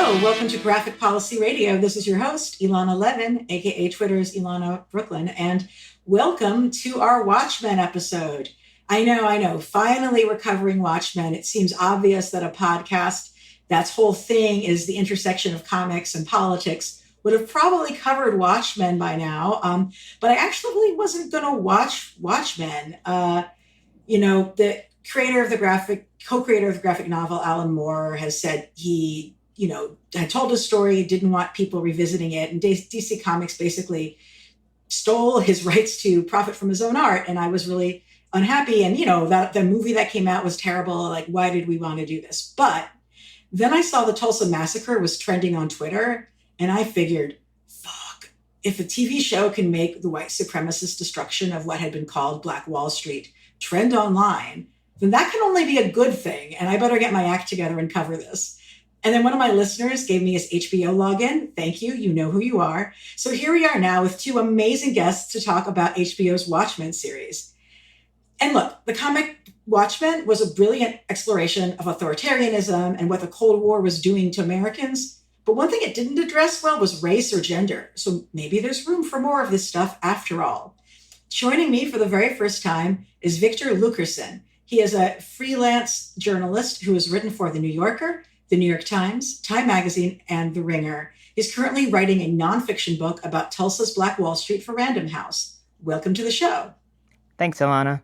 Hello, welcome to Graphic Policy Radio. This is your host, Ilana Levin, aka Twitter's Ilana Brooklyn, and welcome to our Watchmen episode. I know. Finally, we're covering Watchmen. It seems obvious that a podcast that's whole thing is the intersection of comics and politics would have probably covered Watchmen by now. But I actually wasn't going to watch Watchmen. The co-creator of the graphic novel, Alan Moore, has said he had told his story, didn't want people revisiting it. And DC Comics basically stole his rights to profit from his own art. And I was really unhappy. And, that the movie that came out was terrible. Like, why did we want to do this? But then I saw the Tulsa massacre was trending on Twitter. And I figured, fuck, if a TV show can make the white supremacist destruction of what had been called Black Wall Street trend online, then that can only be a good thing. And I better get my act together and cover this. And then one of my listeners gave me his HBO login. Thank you. You know who you are. So here we are now with two amazing guests to talk about HBO's Watchmen series. And look, the comic Watchmen was a brilliant exploration of authoritarianism and what the Cold War was doing to Americans. But one thing it didn't address well was race or gender. So maybe there's room for more of this stuff after all. Joining me for the very first time is Victor Lukerson. He is a freelance journalist who has written for The New Yorker, The New York Times, Time Magazine, and The Ringer. He's currently writing a nonfiction book about Tulsa's Black Wall Street for Random House. Welcome to the show. Thanks, Ilana.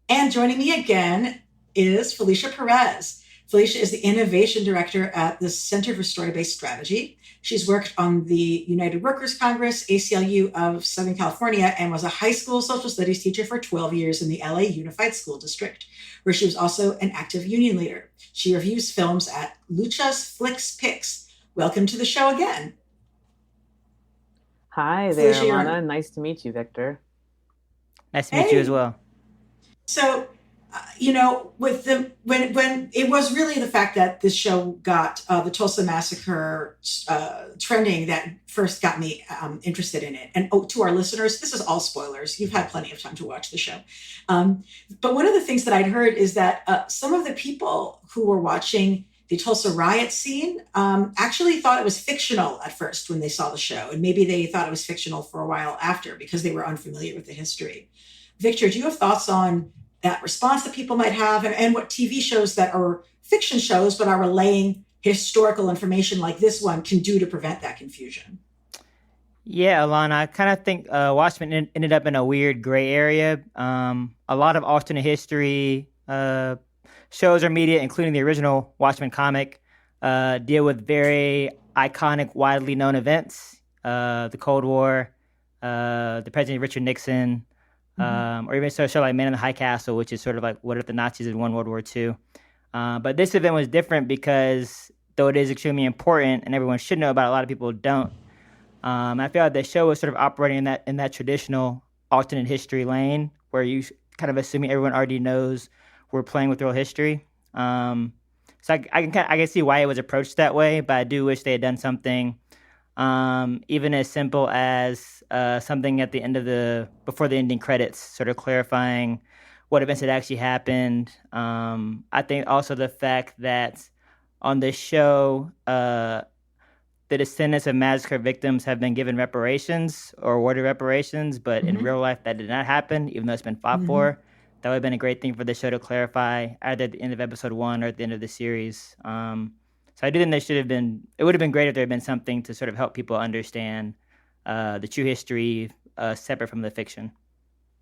And joining me again is Felicia Perez. Felicia is the innovation director at the Center for Story-Based Strategy. She's worked on the United Workers Congress, ACLU of Southern California, and was a high school social studies teacher for 12 years in the LA Unified School District, where she was also an active union leader. She reviews films at Lucha's Flicks Picks. Welcome to the show again. Hi there, Ilana. Nice to meet you, Victor. Nice to meet you as well. So, when it was really the fact that this show got the Tulsa massacre trending that first got me interested in it. And to our listeners, this is all spoilers. You've had plenty of time to watch the show. But one of the things that I'd heard is that some of the people who were watching the Tulsa riot scene actually thought it was fictional at first when they saw the show. And maybe they thought it was fictional for a while after because they were unfamiliar with the history. Victor, do you have thoughts on that response that people might have and what TV shows that are fiction shows but are relaying historical information like this one can do to prevent that confusion? Yeah, Alana, I kind of think Watchmen ended up in a weird gray area. A lot of alternate history shows or media, including the original Watchmen comic, deal with very iconic, widely known events. The Cold War, the President Richard Nixon, or even a show like Man in the High Castle, which is sort of like what if the Nazis had won World War II. But this event was different because though it is extremely important and everyone should know about it, a lot of people don't. I feel like the show was sort of operating in that traditional alternate history lane where you kind of assuming everyone already knows we're playing with real history. So I can see why it was approached that way, but I do wish they had done something even as simple as something at the end before the ending credits, sort of clarifying what events had actually happened. I think also the fact that on this show, the descendants of massacre victims have been given reparations or awarded reparations, but in real life that did not happen, even though it's been fought for. That would have been a great thing for the show to clarify either at the end of episode 1 or at the end of the series. So I do think it would have been great if there had been something to sort of help people understand the true history separate from the fiction.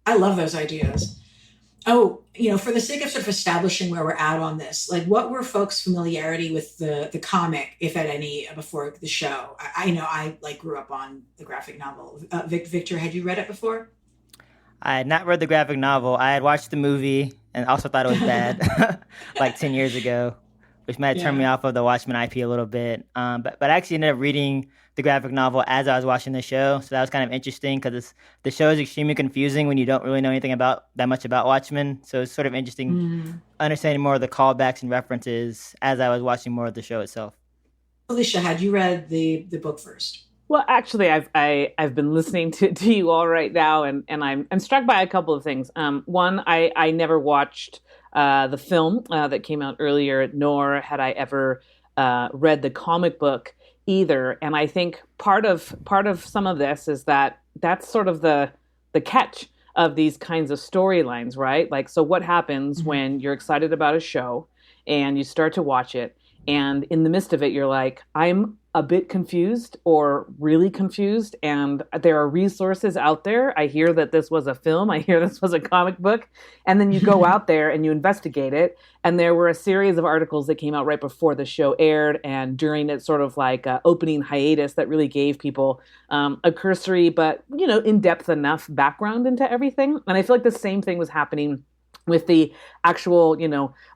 I love those ideas. Oh, for the sake of sort of establishing where we're at on this, like what were folks' familiarity with the comic, if at any, before the show? I know I grew up on the graphic novel. Victor, had you read it before? I had not read the graphic novel. I had watched the movie and also thought it was bad like 10 years ago, which might have turned me off of the Watchmen IP a little bit. But I actually ended up reading the graphic novel as I was watching the show. So that was kind of interesting because the show is extremely confusing when you don't really know anything that much about Watchmen. So it's sort of interesting understanding more of the callbacks and references as I was watching more of the show itself. Alicia, had you read the book first? Well, actually, I've been listening to you all right now, and I'm struck by a couple of things. One, I never watched the film that came out earlier, nor had I ever read the comic book either. And I think part of some of this is that that's sort of the catch of these kinds of storylines, right? Like, so what happens Mhm. when you're excited about a show and you start to watch it, and in the midst of it, you're like, I'm a bit confused or really confused, and there are resources out there. I hear that this was a film, I hear this was a comic book, and then you go out there and you investigate it. And there were a series of articles that came out right before the show aired and during its sort of like opening hiatus that really gave people a cursory but in-depth enough background into everything. And I feel like the same thing was happening with the actual,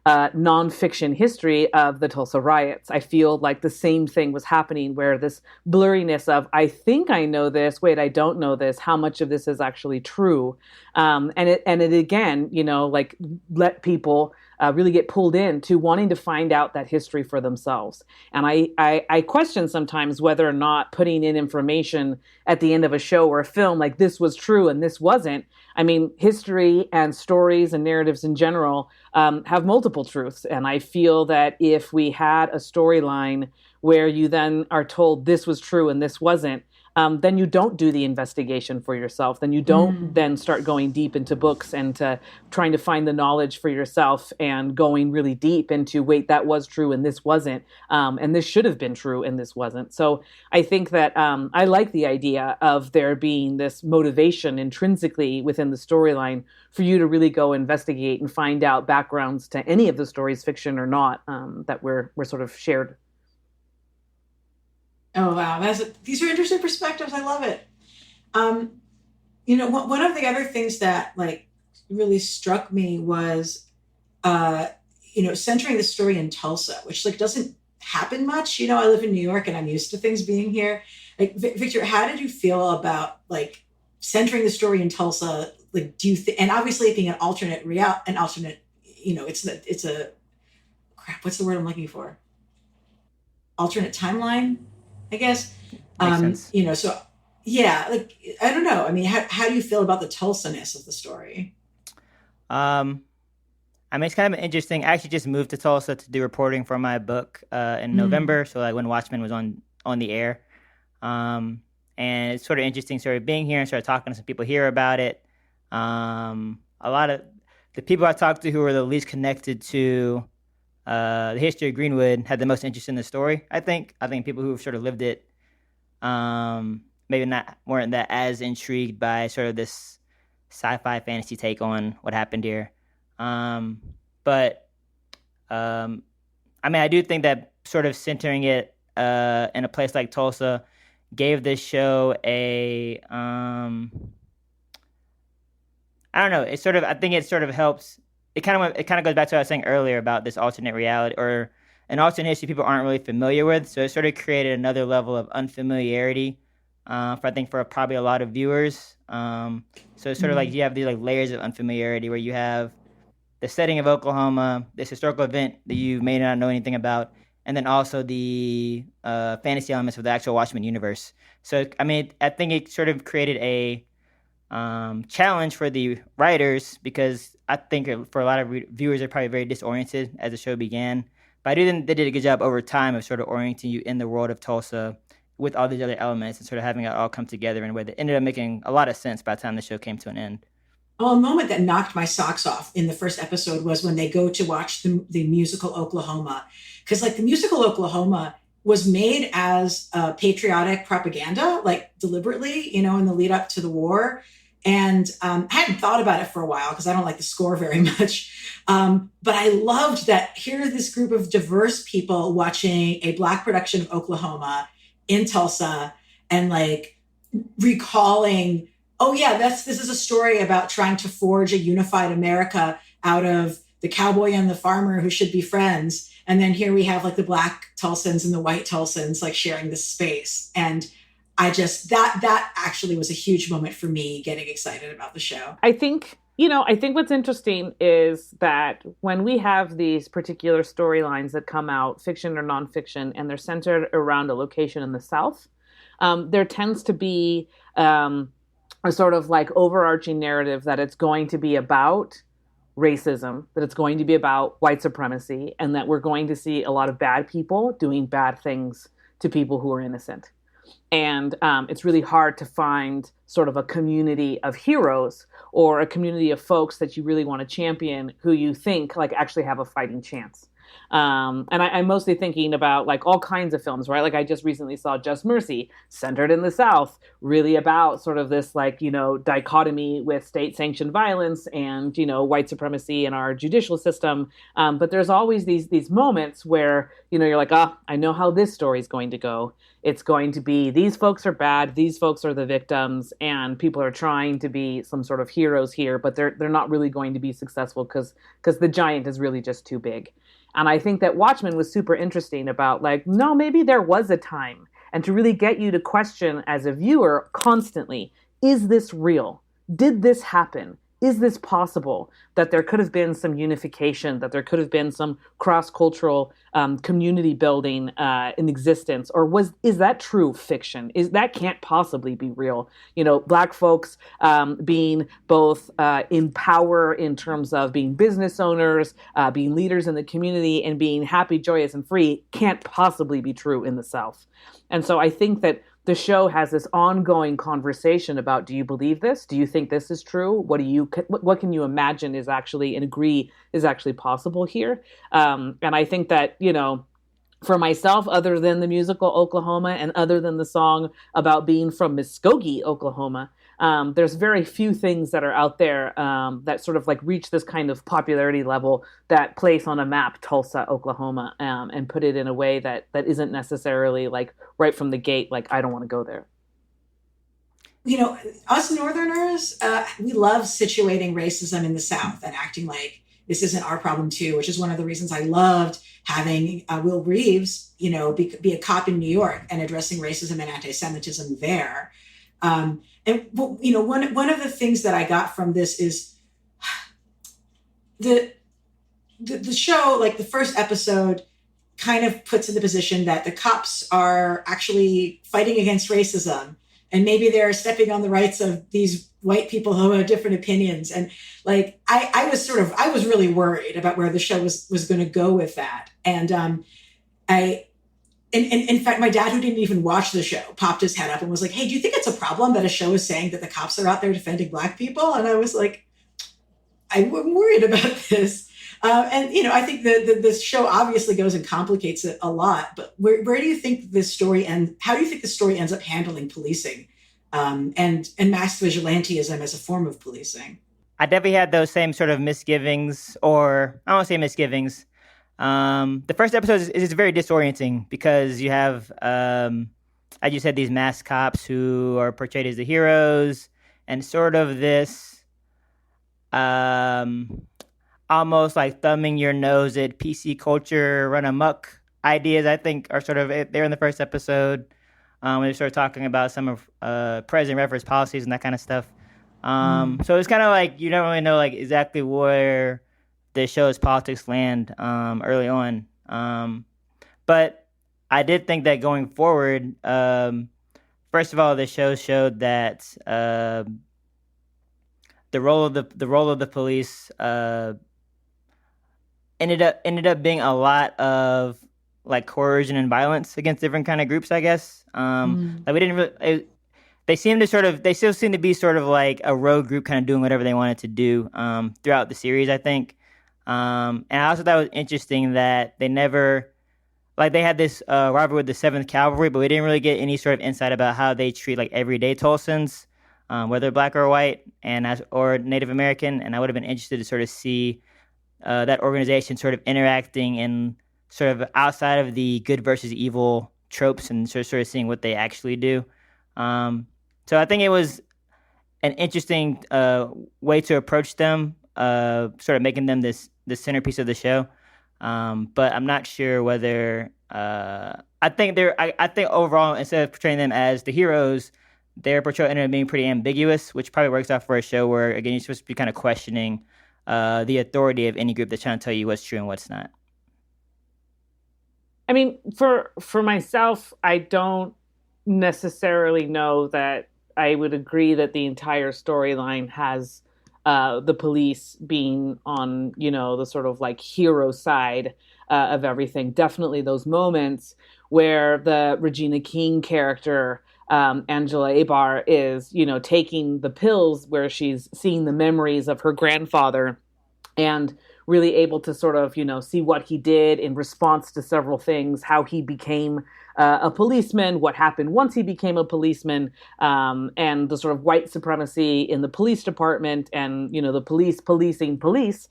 nonfiction history of the Tulsa riots. I feel like the same thing was happening, where this blurriness of, I think I know this, wait, I don't know this, how much of this is actually true? And it again, like, let people really get pulled into wanting to find out that history for themselves. And I question sometimes whether or not putting in information at the end of a show or a film like this was true and this wasn't. I mean, history and stories and narratives in general have multiple truths. And I feel that if we had a storyline where you then are told this was true and this wasn't, then you don't do the investigation for yourself. Then you don't then start going deep into books and trying to find the knowledge for yourself and going really deep into, wait, that was true and this wasn't. And this should have been true and this wasn't. So I think that I like the idea of there being this motivation intrinsically within the storyline for you to really go investigate and find out backgrounds to any of the stories, fiction or not, that we're sort of shared. Oh wow, these are interesting perspectives. I love it. Um, one of the other things that like really struck me was, uh, centering the story in Tulsa, which like doesn't happen much. I live in New York and I'm used to things being here. Like, Victor, how did you feel about like centering the story in Tulsa? Like, do you think, and obviously it being an alternate, it's a crap. What's the word I'm looking for? Alternate timeline, I guess. Makes sense. So yeah, like I don't know. I mean, how do you feel about the Tulsa-ness of the story? Um, I mean, it's kind of interesting. I actually just moved to Tulsa to do reporting for my book in Mm. November. So like when Watchmen was on the air, um, and it's sort of interesting. Sort of being here and sort of talking to some people here about it. A lot of the people I talked to who were the least connected to the history of Greenwood had the most interest in the story. I think people who sort of lived it maybe not weren't that as intrigued by sort of this sci-fi fantasy take on what happened here. Um, but I mean, I do think that sort of centering it in a place like Tulsa gave this show a I don't know. I think it sort of helps. It kind of goes back to what I was saying earlier about this alternate reality or an alternate history people aren't really familiar with. So it sort of created another level of unfamiliarity for probably a lot of viewers. So it's sort of like Mm. you have these like layers of unfamiliarity where you have the setting of Oklahoma, this historical event that you may not know anything about, and then also the fantasy elements of the actual Watchmen universe. So I mean, I think it sort of created a challenge for the writers because I think for a lot of viewers, they're probably very disoriented as the show began. But I do think they did a good job over time of sort of orienting you in the world of Tulsa with all these other elements and sort of having it all come together in a way that ended up making a lot of sense by the time the show came to an end. Well, a moment that knocked my socks off in the first episode was when they go to watch the musical Oklahoma, because like the musical Oklahoma was made as patriotic propaganda, like deliberately, in the lead up to the war. And I hadn't thought about it for a while because I don't like the score very much. But I loved that here this group of diverse people watching a Black production of Oklahoma in Tulsa and like recalling, oh yeah, this is a story about trying to forge a unified America out of the cowboy and the farmer who should be friends. And then here we have like the Black Tulsans and the white Tulsans like sharing this space. And I just that actually was a huge moment for me getting excited about the show. I think what's interesting is that when we have these particular storylines that come out, fiction or nonfiction, and they're centered around a location in the South, there tends to be a sort of like overarching narrative that it's going to be about racism, that it's going to be about white supremacy, and that we're going to see a lot of bad people doing bad things to people who are innocent. And it's really hard to find sort of a community of heroes or a community of folks that you really want to champion who you think like actually have a fighting chance. And I'm mostly thinking about like all kinds of films, right? Like I just recently saw Just Mercy, centered in the South, really about sort of this like, you know, dichotomy with state sanctioned violence and, you know, white supremacy in our judicial system. But there's always these moments where, you know, you're like, ah, I know how this story is going to go. It's going to be these folks are bad, these folks are the victims, and people are trying to be some sort of heroes here, but they're not really going to be successful because the giant is really just too big. And I think that Watchmen was super interesting about like, no, maybe there was a time, and to really get you to question as a viewer constantly, is this real? Did this happen? Is this possible that there could have been some unification, that there could have been some cross-cultural community building in existence, or is that true fiction? Is that can't possibly be real? You know, Black folks being both in power in terms of being business owners, being leaders in the community, and being happy, joyous, and free can't possibly be true in the South. And so I think that the show has this ongoing conversation about, do you believe this? Do you think this is true? What can you imagine is actually and agree is actually possible here? And I think that, you know, for myself, other than the musical Oklahoma and other than the song about being from Muskogee, Oklahoma, there's very few things that are out there that sort of like reach this kind of popularity level that place on a map Tulsa, Oklahoma, and put it in a way that isn't necessarily like right from the gate, like I don't want to go there. You know, us Northerners, we love situating racism in the South and acting like this isn't our problem too, which is one of the reasons I loved having Will Reeves, you know, be a cop in New York and addressing racism and anti-Semitism there. And you know, one of the things that I got from this is the show, like the first episode, kind of puts in the position that the cops are actually fighting against racism, and maybe they're stepping on the rights of these white people who have different opinions. And like I was really worried about where the show was going to go with that. And in fact, my dad, who didn't even watch the show, popped his head up and was like, "Hey, do you think it's a problem that a show is saying that the cops are out there defending Black people?" And I was like, "I'm worried about this." And you know, I think the show obviously goes and complicates it a lot. But where do you think this story ends? How do you think the story ends up handling policing and mass vigilantism as a form of policing? I definitely had those same sort of misgivings, or I don't want to say misgivings. The first episode is very disorienting because you have, as you said, these masked cops who are portrayed as the heroes, and sort of this almost like thumbing your nose at PC culture, run amok ideas, I think, are sort of there in the first episode. When they start talking about some of president reference policies and that kind of stuff. So it's kind of like you don't really know like exactly where the show's politics land early on. But I did think that going forward, first of all, the show showed that the role of the police ended up being a lot of like coercion and violence against different kind of groups, I guess. Like we didn't really. They still seem to be sort of like a rogue group, kind of doing whatever they wanted to do throughout the series, I think. And I also thought it was interesting that they never, like they had this rivalry with the 7th Cavalry, but we didn't really get any sort of insight about how they treat like everyday Tulsans, whether black or white, or Native American. And I would have been interested to sort of see that organization sort of interacting and sort of outside of the good versus evil tropes and sort of seeing what they actually do. So I think it was an interesting way to approach them, sort of making them the centerpiece of the show. But I'm not sure whether I think overall, instead of portraying them as the heroes, their portrayal ended up being pretty ambiguous, which probably works out for a show where, again, you're supposed to be kind of questioning the authority of any group that's trying to tell you what's true and what's not. I mean, for myself, I don't necessarily know that I would agree that the entire storyline has the police being on, the sort of like hero side of everything. Definitely those moments where the Regina King character, Angela Abar, is, taking the pills, where she's seeing the memories of her grandfather and really able to sort of, see what he did in response to several things, how he became a policeman, what happened once he became a policeman, and the sort of white supremacy in the police department, and, the police policing police.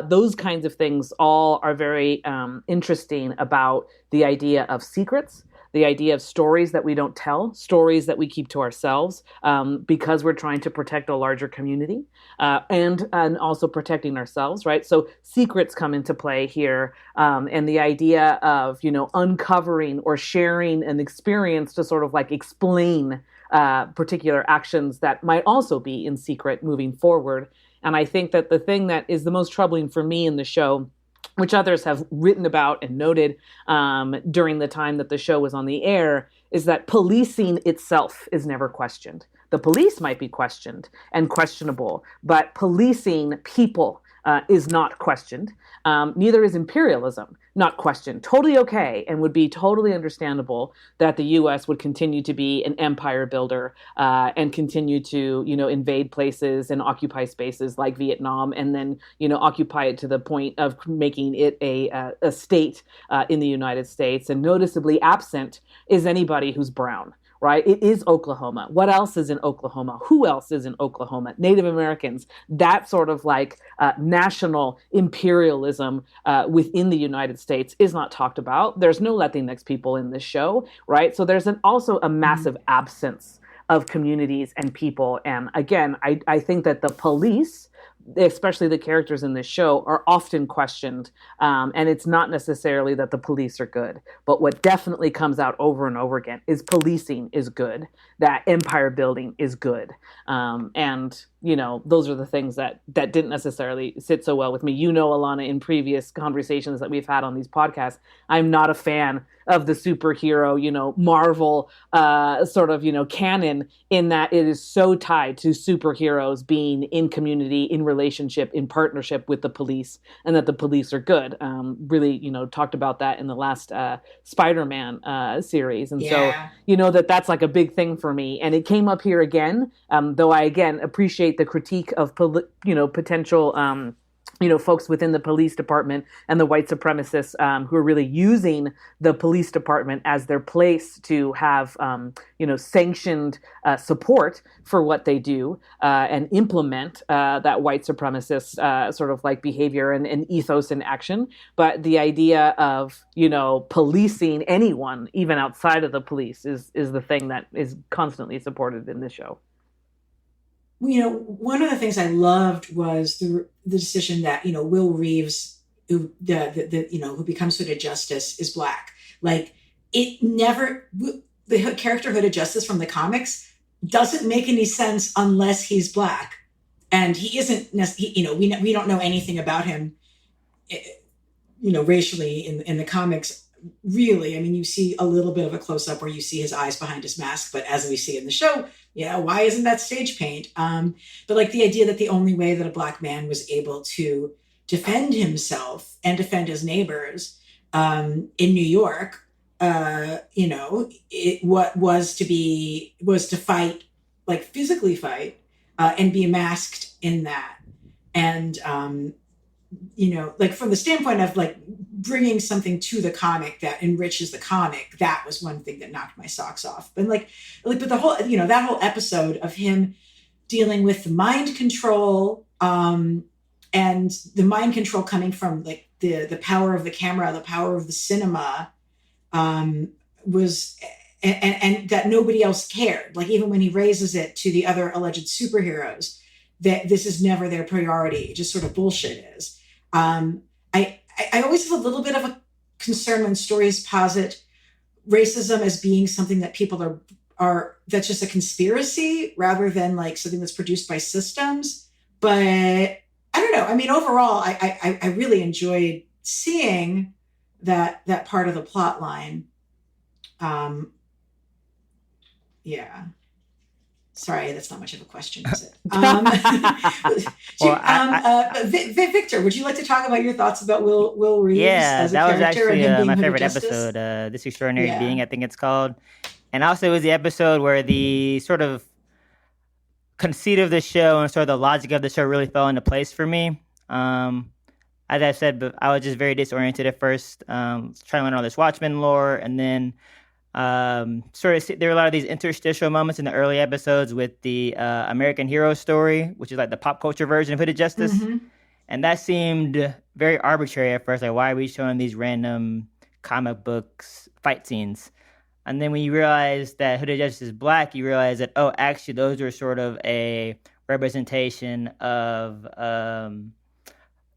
Those kinds of things all are very interesting about the idea of secrets, the idea of stories that we don't tell, stories that we keep to ourselves, because we're trying to protect a larger community, and also protecting ourselves, right? So secrets come into play here, and the idea of, uncovering or sharing an experience to sort of like explain particular actions that might also be in secret moving forward. And I think that the thing that is the most troubling for me in the show, which others have written about and noted during the time that the show was on the air, is that policing itself is never questioned. The police might be questioned and questionable, but policing people is not questioned. Neither is imperialism, not questioned. Totally okay, and would be totally understandable that the U.S. would continue to be an empire builder and continue to, invade places and occupy spaces like Vietnam, and then, occupy it to the point of making it a state in the United States. And noticeably absent is anybody who's brown. Right? It is Oklahoma. What else is in Oklahoma? Who else is in Oklahoma? Native Americans. That sort of like national imperialism within the United States is not talked about. There's no Latinx people in this show, right? So there's also a massive absence of communities and people. And again, I think that the police, especially the characters in this show, are often questioned. And it's not necessarily that the police are good, but what definitely comes out over and over again is policing is good, that empire building is good. And, those are the things that didn't necessarily sit so well with me. Alana, in previous conversations that we've had on these podcasts, I'm not a fan of the superhero, Marvel sort of, canon, in that it is so tied to superheroes being in community, in relationship, in partnership with the police, and that the police are good. Really, talked about that in the last Spider-Man series. And Yeah. so, that's like a big thing for me. And it came up here again, though I, again, appreciate the critique of, potential folks within the police department and the white supremacists who are really using the police department as their place to have, sanctioned support for what they do and implement that white supremacist sort of like behavior and ethos in action. But the idea of, policing anyone, even outside of the police, is the thing that is constantly supported in this show. One of the things I loved was the decision that, Will Reeves, who who becomes Hooded Justice, is Black. Like, it never, the character Hooded Justice from the comics doesn't make any sense unless he's Black. And he isn't, we don't know anything about him, racially in the comics. Really, I mean, you see a little bit of a close up where you see his eyes behind his mask, but as we see in the show, why isn't that stage paint? But like the idea that the only way that a Black man was able to defend himself and defend his neighbors in New York, what was to fight, like physically fight, and be masked in that. And, like from the standpoint of like bringing something to the comic that enriches the comic, that was one thing that knocked my socks off. But but the whole, that whole episode of him dealing with the mind control, and the mind control coming from like the power of the camera, the power of the cinema, was, and that nobody else cared. Like even when he raises it to the other alleged superheroes, that this is never their priority, just sort of bullshit is. I always have a little bit of a concern when stories posit racism as being something that people are that's just a conspiracy rather than like something that's produced by systems. But I don't know. I mean, overall, I really enjoyed seeing that part of the plot line. Yeah. Sorry, that's not much of a question, is it? Well, Victor, would you like to talk about your thoughts about Will Reeves yeah, as a that was character and actually him being my Hooded favorite Justice? episode, This Extraordinary Yeah. Being, I think it's called. And also, it was the episode where the sort of conceit of the show and sort of the logic of the show really fell into place for me. As I said, but I was just very disoriented at first, trying to learn all this Watchmen lore, and then there were a lot of these interstitial moments in the early episodes with the American Hero story, which is like the pop culture version of Hooded Justice. Mm-hmm. And that seemed very arbitrary at first. Like, why are we showing these random comic books fight scenes? And then when you realize that Hooded Justice is black, you realize that, oh, actually, those are sort of a representation of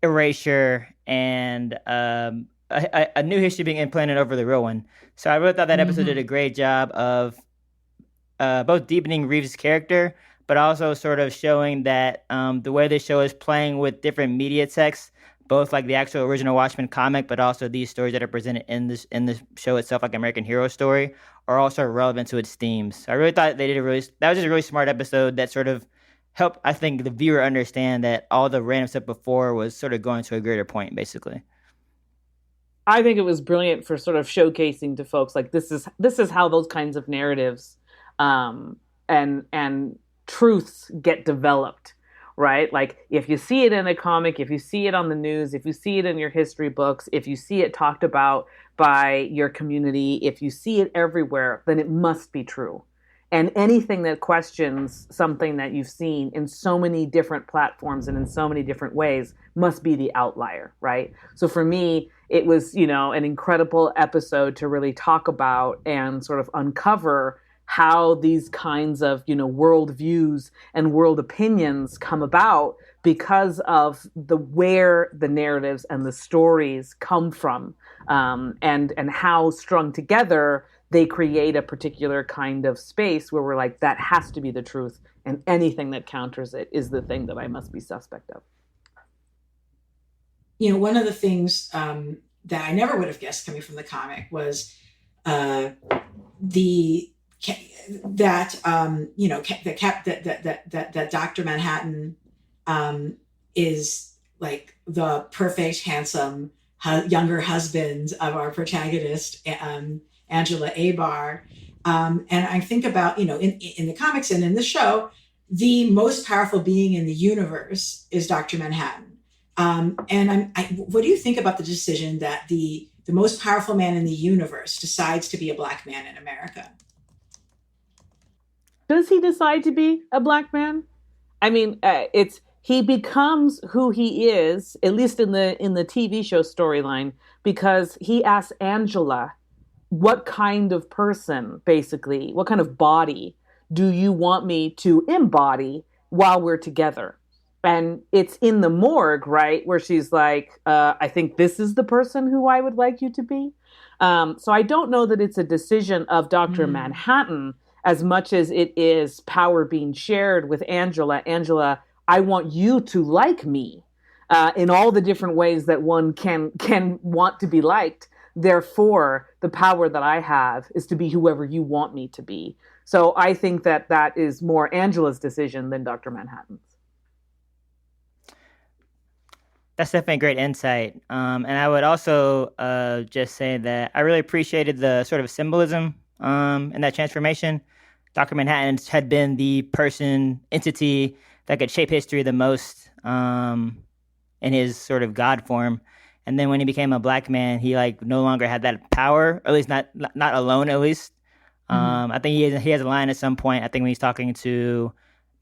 erasure and a new history being implanted over the real one. So I really thought that episode did a great job of both deepening Reeves' character, but also sort of showing that the way the show is playing with different media texts, both like the actual original Watchmen comic, but also these stories that are presented in the show itself, like American Hero story, are also relevant to its themes. So I really thought they did that was just a really smart episode that sort of helped, I think, the viewer understand that all the random stuff before was sort of going to a greater point, basically. I think it was brilliant for sort of showcasing to folks like this is how those kinds of narratives and truths get developed, right? Like if you see it in a comic, if you see it on the news, if you see it in your history books, if you see it talked about by your community, if you see it everywhere, then it must be true. And anything that questions something that you've seen in so many different platforms and in so many different ways must be the outlier, right? So for me, it was, an incredible episode to really talk about and sort of uncover how these kinds of, world views and world opinions come about because of where the narratives and the stories come from, and how strung together they create a particular kind of space where we're like, that has to be the truth, and anything that counters it is the thing that I must be suspect of. One of the things that I never would have guessed coming from the comic was the that that Dr. Manhattan is like the perfect, handsome, younger husband of our protagonist, Angela Abar. And I think about, in the comics and in the show, the most powerful being in the universe is Dr. Manhattan. What do you think about the decision that the most powerful man in the universe decides to be a black man in America? Does he decide to be a black man? I mean, he becomes who he is, at least in the TV show storyline, because he asks Angela, what kind of person, basically, what kind of body do you want me to embody while we're together? And it's in the morgue, right, where she's like, I think this is the person who I would like you to be. So I don't know that it's a decision of Dr. Manhattan as much as it is power being shared with Angela. Angela, I want you to like me in all the different ways that one can want to be liked. Therefore, the power that I have is to be whoever you want me to be. So I think that is more Angela's decision than Dr. Manhattan's. That's definitely a great insight. And I would also just say that I really appreciated the sort of symbolism in that transformation. Dr. Manhattan had been the entity that could shape history the most in his sort of God form. And then when he became a black man, he no longer had that power, or at least not alone, at least. I think he has a line at some point. I think when he's talking to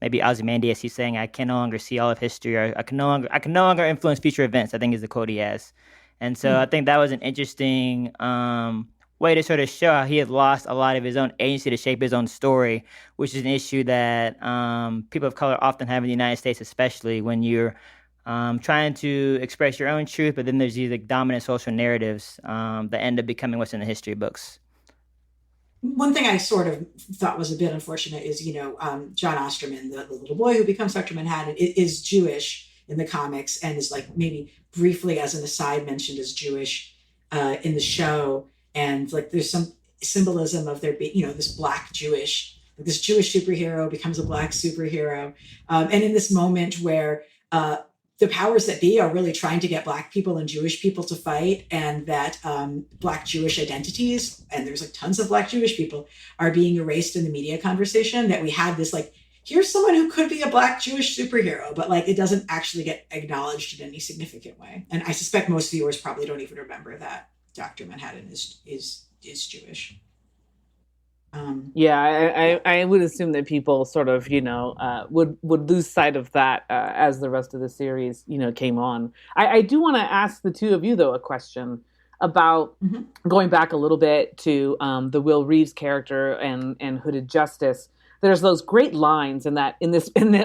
maybe Ozymandias, he's saying, "I can no longer see all of history, or I can no longer influence future events." I think is the quote he has. And so I think that was an interesting way to sort of show how he had lost a lot of his own agency to shape his own story, which is an issue that people of color often have in the United States, especially when you're trying to express your own truth, but then there's these dominant social narratives that end up becoming what's in the history books. One thing I sort of thought was a bit unfortunate is, John Osterman, the little boy who becomes Dr. Manhattan, is Jewish in the comics and is maybe briefly as an aside mentioned as Jewish in the show. And there's some symbolism of there being, this black Jewish this Jewish superhero becomes a black superhero. And in this moment where the powers that be are really trying to get black people and Jewish people to fight, and that black Jewish identities, and there's like tons of black Jewish people, are being erased in the media conversation, that we had this like, here's someone who could be a black Jewish superhero, but like it doesn't actually get acknowledged in any significant way. And I suspect most viewers probably don't even remember that Dr. Manhattan is Jewish. I would assume that people sort of, would lose sight of that as the rest of the series, came on. I do want to ask the two of you, though, a question about going back a little bit to the Will Reeves character and Hooded Justice. There's those great lines in that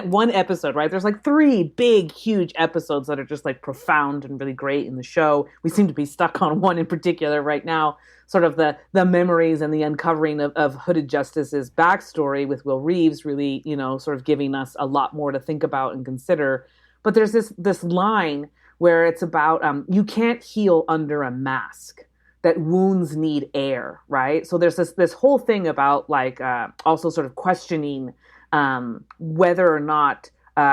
one episode, right? There's like 3 big, huge episodes that are just like profound and really great in the show. We seem to be stuck on one in particular right now, sort of the memories and the uncovering of Hooded Justice's backstory with Will Reeves, really, sort of giving us a lot more to think about and consider. But there's this line where it's about you can't heal under a mask, that wounds need air, right? So there's this whole thing about like also sort of questioning whether or not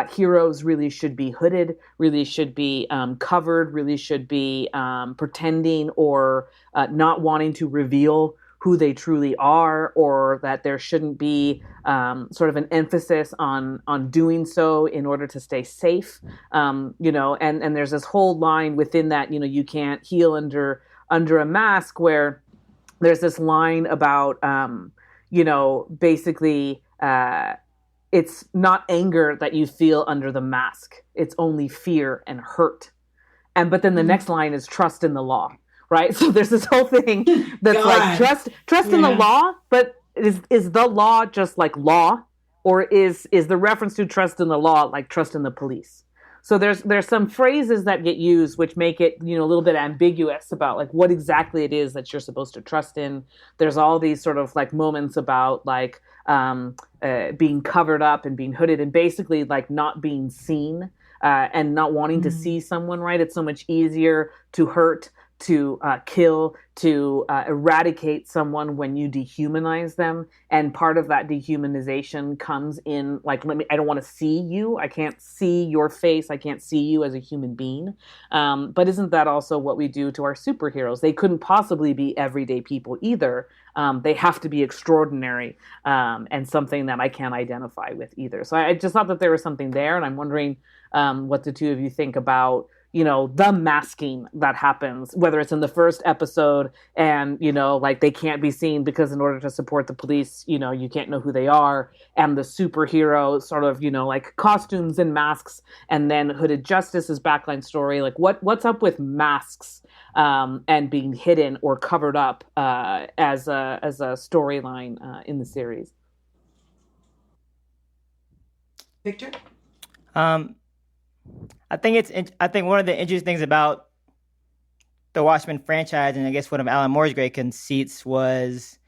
heroes really should be hooded, really should be covered, really should be pretending or not wanting to reveal who they truly are, or that there shouldn't be sort of an emphasis on doing so in order to stay safe, and there's this whole line within that, you can't heal under a mask, where there's this line about, basically, it's not anger that you feel under the mask. It's only fear and hurt. But then the next line is trust in the law, right? So there's this whole thing that's like trust in the law, but is the law just like law? Or is the reference to trust in the law like trust in the police? So there's some phrases that get used which make it, a little bit ambiguous about like what exactly it is that you're supposed to trust in. There's all these sort of like moments about like being covered up and being hooded and basically like not being seen and not wanting to see someone, right? It's so much easier to hurt, to kill, to eradicate someone when you dehumanize them. And part of that dehumanization comes in like, I don't want to see you. I can't see your face. I can't see you as a human being. But isn't that also what we do to our superheroes? They couldn't possibly be everyday people either. They have to be extraordinary and something that I can't identify with either. So I just thought that there was something there. And I'm wondering what the two of you think about the masking that happens, whether it's in the first episode and, like they can't be seen because in order to support the police, you can't know who they are. And the superhero sort of, like costumes and masks, and then Hooded Justice's backline story. Like what's up with masks and being hidden or covered up as a storyline in the series? Victor? I think one of the interesting things about the Watchmen franchise, and I guess one of Alan Moore's great conceits, was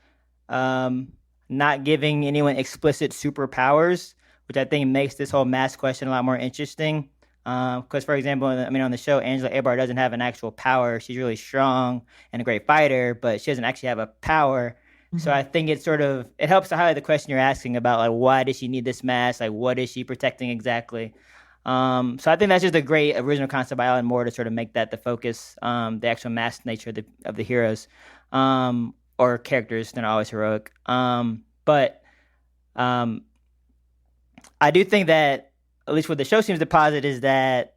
not giving anyone explicit superpowers, which I think makes this whole mask question a lot more interesting. Because, for example, on the show, Angela Abar doesn't have an actual power. She's really strong and a great fighter, but she doesn't actually have a power. So I think it helps to highlight the question you're asking about, like, why does she need this mask? Like, what is she protecting exactly? So I think that's just a great original concept by Alan Moore to sort of make that the focus, the actual masked nature of the heroes, or characters. They're not always heroic. But I do think that, at least what the show seems to posit, is that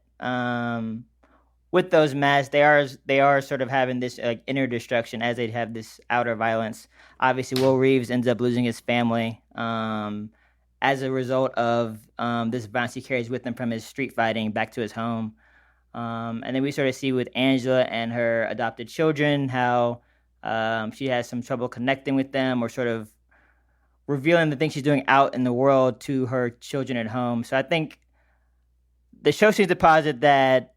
with those masks, they are sort of having this like inner destruction as they have this outer violence. Obviously, Will Reeves ends up losing his family as a result of this violence he carries with him from his street fighting back to his home. And then we sort of see with Angela and her adopted children how she has some trouble connecting with them or sort of revealing the things she's doing out in the world to her children at home. So I think the show seems to posit that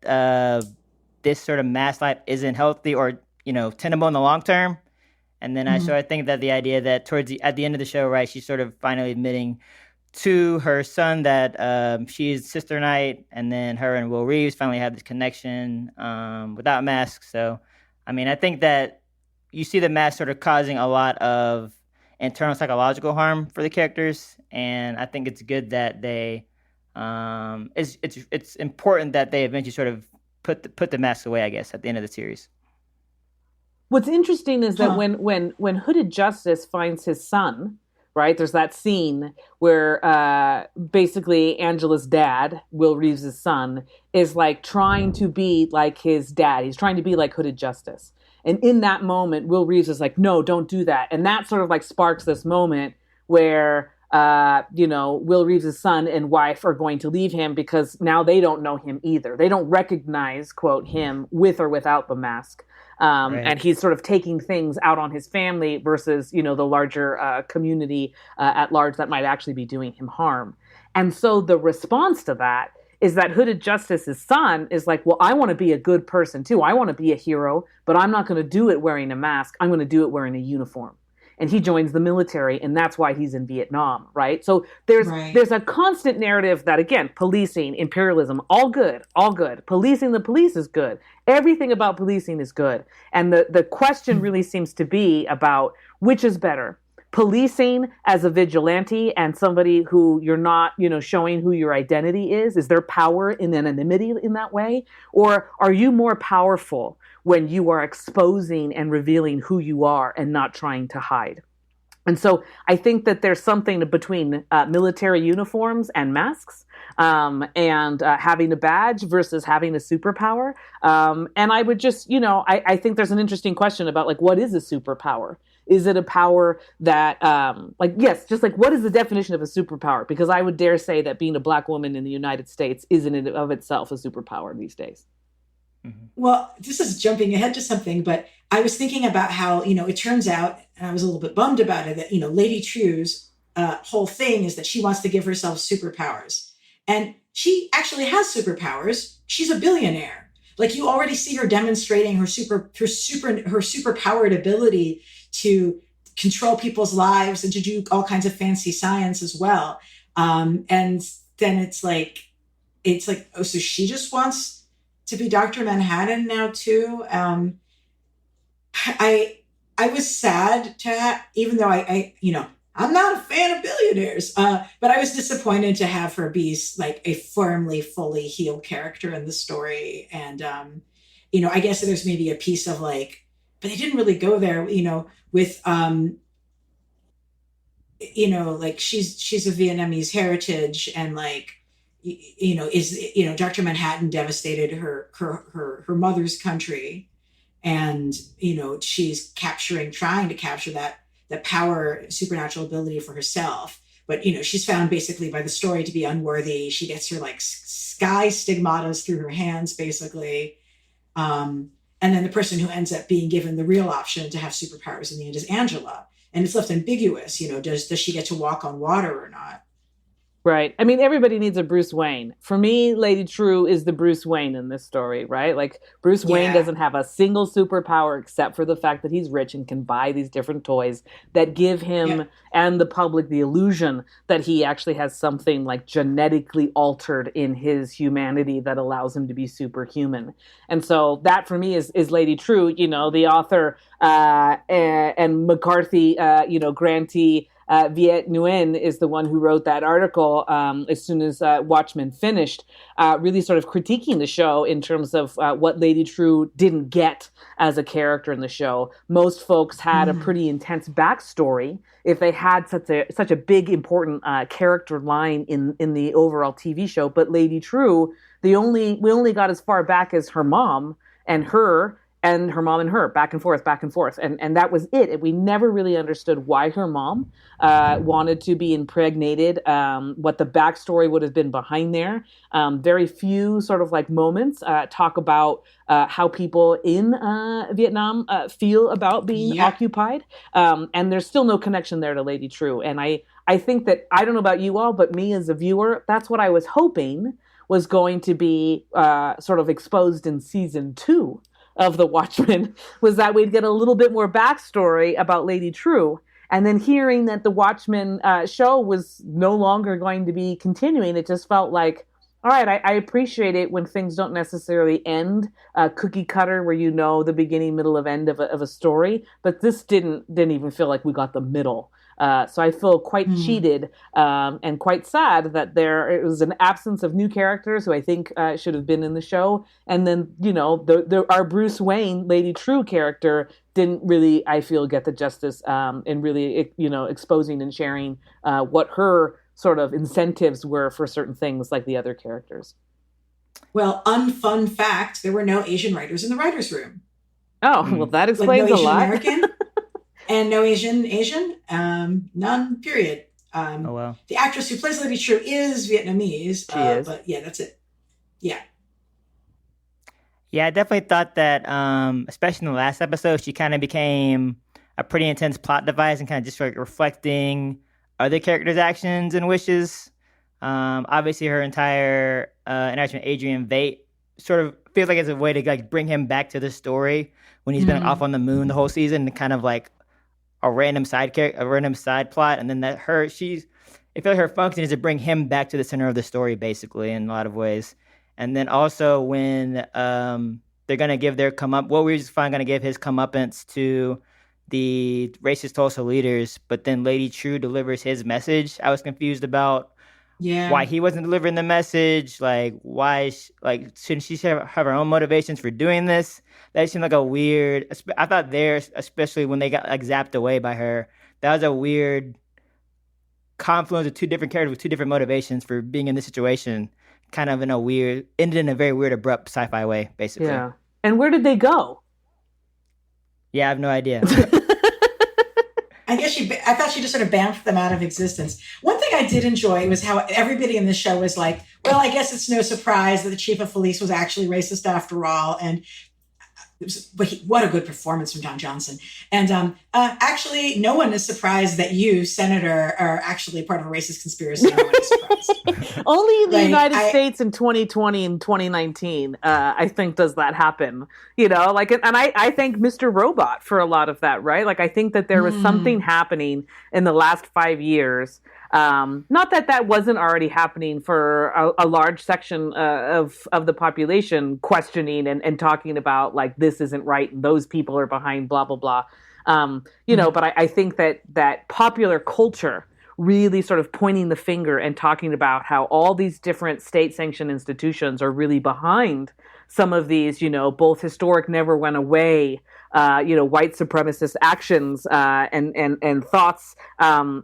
this sort of mass life isn't healthy or, tenable in the long term. And then I think that the idea that at the end of the show, right, she's sort of finally admitting to her son that she's Sister Night, and then her and Will Reeves finally have this connection without masks. So, I think that you see the mask sort of causing a lot of internal psychological harm for the characters, and I think it's good that they it's important that they eventually sort of put the mask away, I guess, at the end of the series. What's interesting is that Huh. when Hooded Justice finds his son, right? There's that scene where basically Angela's dad, Will Reeves' son, is like trying to be like his dad. He's trying to be like Hooded Justice. And in that moment, Will Reeves is like, no, don't do that. And that sort of like sparks this moment where Will Reeves' son and wife are going to leave him because now they don't know him either. They don't recognize, quote, him with or without the mask. Right. And he's sort of taking things out on his family versus, the larger community at large that might actually be doing him harm. And so the response to that is that Hooded Justice's son is like, well, I want to be a good person too. I want to be a hero, but I'm not going to do it wearing a mask. I'm going to do it wearing a uniform. And he joins the military, and that's why he's in Vietnam, right? So there's a constant narrative that, again, policing, imperialism, all good, all good. Policing the police is good. Everything about policing is good. And the question really seems to be about which is better, policing as a vigilante and somebody who you're not, showing who your identity is? Is there power in anonymity in that way? Or are you more powerful when you are exposing and revealing who you are and not trying to hide? And so I think that there's something between military uniforms and masks, and having a badge versus having a superpower. And I would just, I think there's an interesting question about like, what is a superpower? Is it a power that, yes, just like what is the definition of a superpower? Because I would dare say that being a Black woman in the United States isn't in of itself a superpower these days. Well, this is jumping ahead to something, but I was thinking about how, it turns out, and I was a little bit bummed about it, that, Lady Trieu's whole thing is that she wants to give herself superpowers. And she actually has superpowers. She's a billionaire. Like you already see her demonstrating her superpowered ability to control people's lives and to do all kinds of fancy science as well. And then it's like, oh, so she just wants to be Dr. Manhattan now too. I was sad even though I'm not a fan of billionaires, but I was disappointed to have her be like a firmly, fully healed character in the story. And, I guess there's maybe a piece of like, but they didn't really go there, with, like she's of Vietnamese heritage and like, Dr. Manhattan devastated her mother's country, and she's trying to capture that power, supernatural ability for herself, but she's found basically by the story to be unworthy. She gets her like sky stigmatas through her hands basically, and then the person who ends up being given the real option to have superpowers in the end is Angela, and it's left ambiguous. Does she get to walk on water or not? Right. I mean, everybody needs a Bruce Wayne. For me, Lady Trieu is the Bruce Wayne in this story, right? Like, Bruce Wayne doesn't have a single superpower except for the fact that he's rich and can buy these different toys that give him and the public the illusion that he actually has something like genetically altered in his humanity that allows him to be superhuman. And so that for me is Lady Trieu, the author and McCarthy, grantee, Viet Nguyen is the one who wrote that article as soon as Watchmen finished, really sort of critiquing the show in terms of what Lady Trieu didn't get as a character in the show. Most folks had a pretty intense backstory if they had such a big, important character line in the overall TV show. But Lady Trieu, we only got as far back as her mom and her mom and her, back and forth. And that was it. We never really understood why her mom wanted to be impregnated, what the backstory would have been behind there. Very few sort of like moments talk about how people in Vietnam feel about being occupied. And there's still no connection there to Lady Trieu. And I think that, I don't know about you all, but me as a viewer, that's what I was hoping was going to be sort of exposed in season 2 of The Watchmen, was that we'd get a little bit more backstory about Lady Trieu. And then hearing that the Watchmen show was no longer going to be continuing, it just felt like, all right, I appreciate it when things don't necessarily end cookie cutter where the beginning, middle, of end of a story. But this didn't even feel like we got the middle So I feel quite cheated and quite sad that it was an absence of new characters who I think should have been in the show. And then, our Bruce Wayne, Lady Trieu character didn't really, I feel, get the justice in really, exposing and sharing what her sort of incentives were for certain things like the other characters. Well, unfun fact, there were no Asian writers in the writer's room. Oh, well, that explains no a Asian lot. American and no Asian, none, period. Oh, wow. The actress who plays Lady Trieu is Vietnamese. She is. But yeah, that's it. Yeah. Yeah, I definitely thought that, especially in the last episode, she kind of became a pretty intense plot device and kind of just like reflecting other characters' actions and wishes. Obviously, her entire interaction with Adrian Veidt sort of feels like it's a way to like bring him back to the story when he's been off on the moon the whole season, and kind of like a random side plot. And then it feels like her function is to bring him back to the center of the story, basically, in a lot of ways. And then also when they're gonna give their we're just finally gonna give his comeuppance to the racist Tulsa leaders, but then Lady Trieu delivers his message. I was confused about why he wasn't delivering the message. Like, why? Shouldn't she have her own motivations for doing this? That seemed like a weird. I thought especially when they got like zapped away by her, that was a weird confluence of two different characters with two different motivations for being in this situation. Kind of ended in a very weird, abrupt sci-fi way, basically. Yeah. And where did they go? Yeah, I have no idea. I thought she just sort of bounced them out of existence. One thing I did enjoy was how everybody in the show was like, well, I guess it's no surprise that the chief of police was actually racist after all. And what a good performance from Don Johnson. And actually, no one is surprised that you, Senator, are actually part of a racist conspiracy. No one is surprised. Only in the United States in 2020 and 2019, I think, does that happen. And I thank Mr. Robot for a lot of that, right? Like, I think that there was something happening in the last 5 years. Not that wasn't already happening for a large section of the population, questioning and talking about like this isn't right and those people are behind blah blah blah. But I think that popular culture really sort of pointing the finger and talking about how all these different state-sanctioned institutions are really behind some of these, both historic never went away, white supremacist actions and thoughts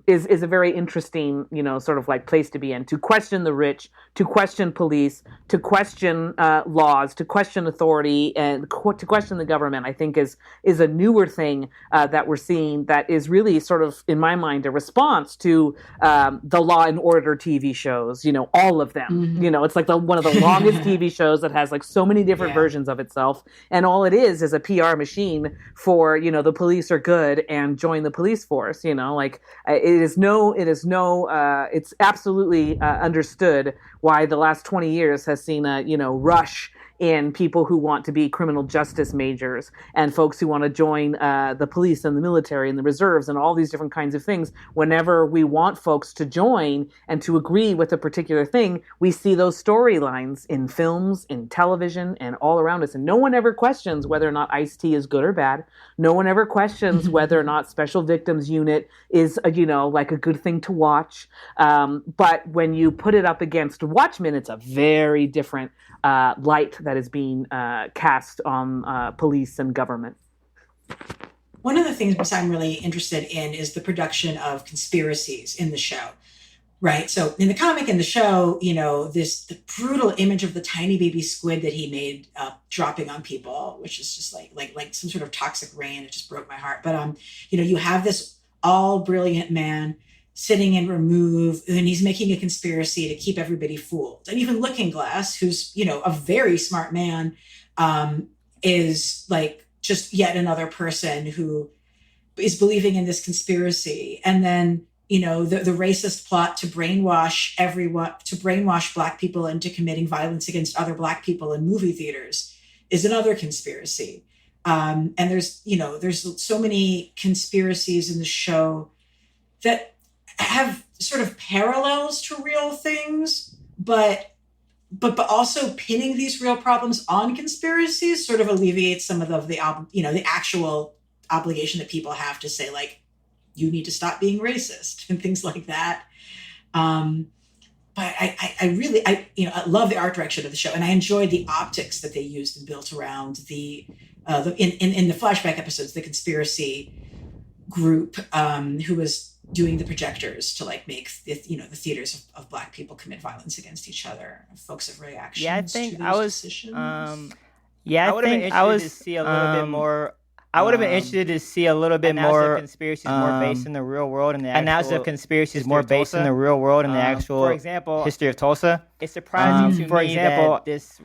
is a very interesting, sort of like place to be in, to question the rich, to question police, to question laws, to question authority, and to question the government, I think is a newer thing that we're seeing that is really sort of, in my mind, a response to the Law and Order TV shows, all of them. It's like one of the longest TV shows that has like so many different versions of itself. And all it is a PR machine for, the police are good and join the police force, it's absolutely understood why the last 20 years has seen a, rush in people who want to be criminal justice majors and folks who want to join the police and the military and the reserves and all these different kinds of things. Whenever we want folks to join and to agree with a particular thing, we see those storylines in films, in television, and all around us. And no one ever questions whether or not Ice-T is good or bad. No one ever questions whether or not Special Victims Unit is, like a good thing to watch. But when you put it up against Watchmen, it's a very different light that is being cast on police and government. One of the things I'm really interested in is the production of conspiracies in the show, right? So in the comic and the show, the brutal image of the tiny baby squid that he made dropping on people, which is just like some sort of toxic rain. It just broke my heart. But you have this all brilliant man sitting in Remove, and he's making a conspiracy to keep everybody fooled. And even Looking Glass, who's, a very smart man, is like just yet another person who is believing in this conspiracy. And then, the racist plot to brainwash Black people into committing violence against other Black people in movie theaters is another conspiracy. And there's so many conspiracies in the show that have sort of parallels to real things, but also pinning these real problems on conspiracies sort of alleviates some of the actual obligation that people have to say, like, you need to stop being racist and things like that. But I love the art direction of the show, and I enjoyed the optics that they used and built around in the flashback episodes, the conspiracy group who was doing the projectors to like make the theaters of Black people commit violence against each other. Folks have reactions. Yeah, I think to those I was. decisions. Yeah, I think I was. To see a little bit more. I would have been interested to see a little bit more conspiracies more based in the real world and the analysis of conspiracies more based in the real world and the actual, for example, history of Tulsa. It's surprising to me that this.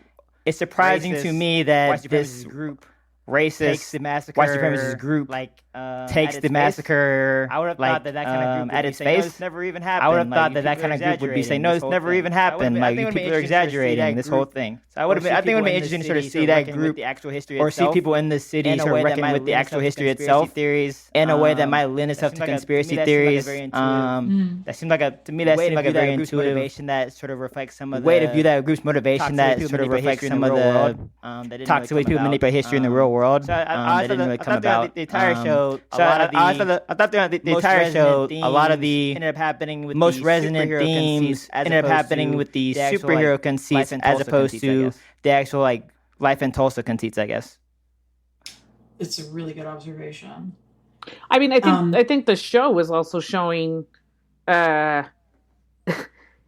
It's surprising to me that this group racist takes the massacre, white supremacist group takes the massacre. I would have thought that kind of group at its face. No, this never even happened. I would have thought that kind of group would be saying, "No, this never even happened." Like you people are exaggerating this whole thing. So I think it would be interesting to sort of see that group, the actual history, or see people in the city sort of reckon with the actual history itself, theories in a way that might lend itself to conspiracy theories. That seemed like to me that seemed like a very intuitive motivation that sort of reflects some of the way to view that group's motivation that sort of reflects some of the toxic ways people manipulate history in the real world. So I thought the entire show. I thought the entire show. A lot of the ended up happening with most resonant themes ended up happening with the superhero conceits as opposed to the actual like life in Tulsa conceits, I guess. It's a really good observation. I mean, I think the show was also showing it's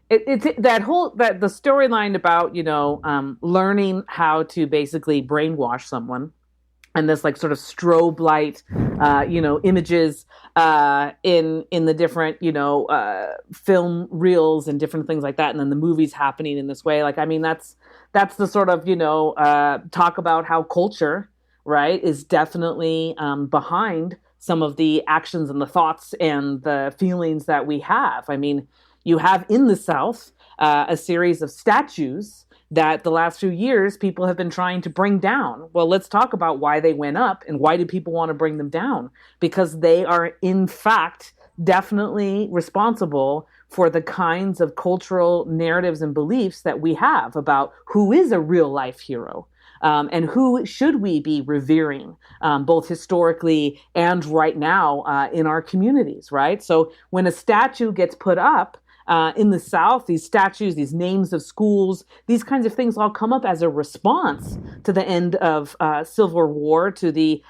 that the storyline about learning how to basically brainwash someone, and this like sort of strobe light images in the different film reels and different things like that, and then the movies happening in this way. Like, I mean, that's the sort of talk about how culture, right, is definitely behind some of the actions and the thoughts and the feelings that we have. I mean, you have in the South a series of statues that the last few years people have been trying to bring down. Well, let's talk about why they went up and why do people want to bring them down? Because they are, in fact, definitely responsible for the kinds of cultural narratives and beliefs that we have about who is a real life hero. And who should we be revering, both historically and right now in our communities, right? So when a statue gets put up, in the South, these statues, these names of schools, these kinds of things all come up as a response to the end of Civil War, to the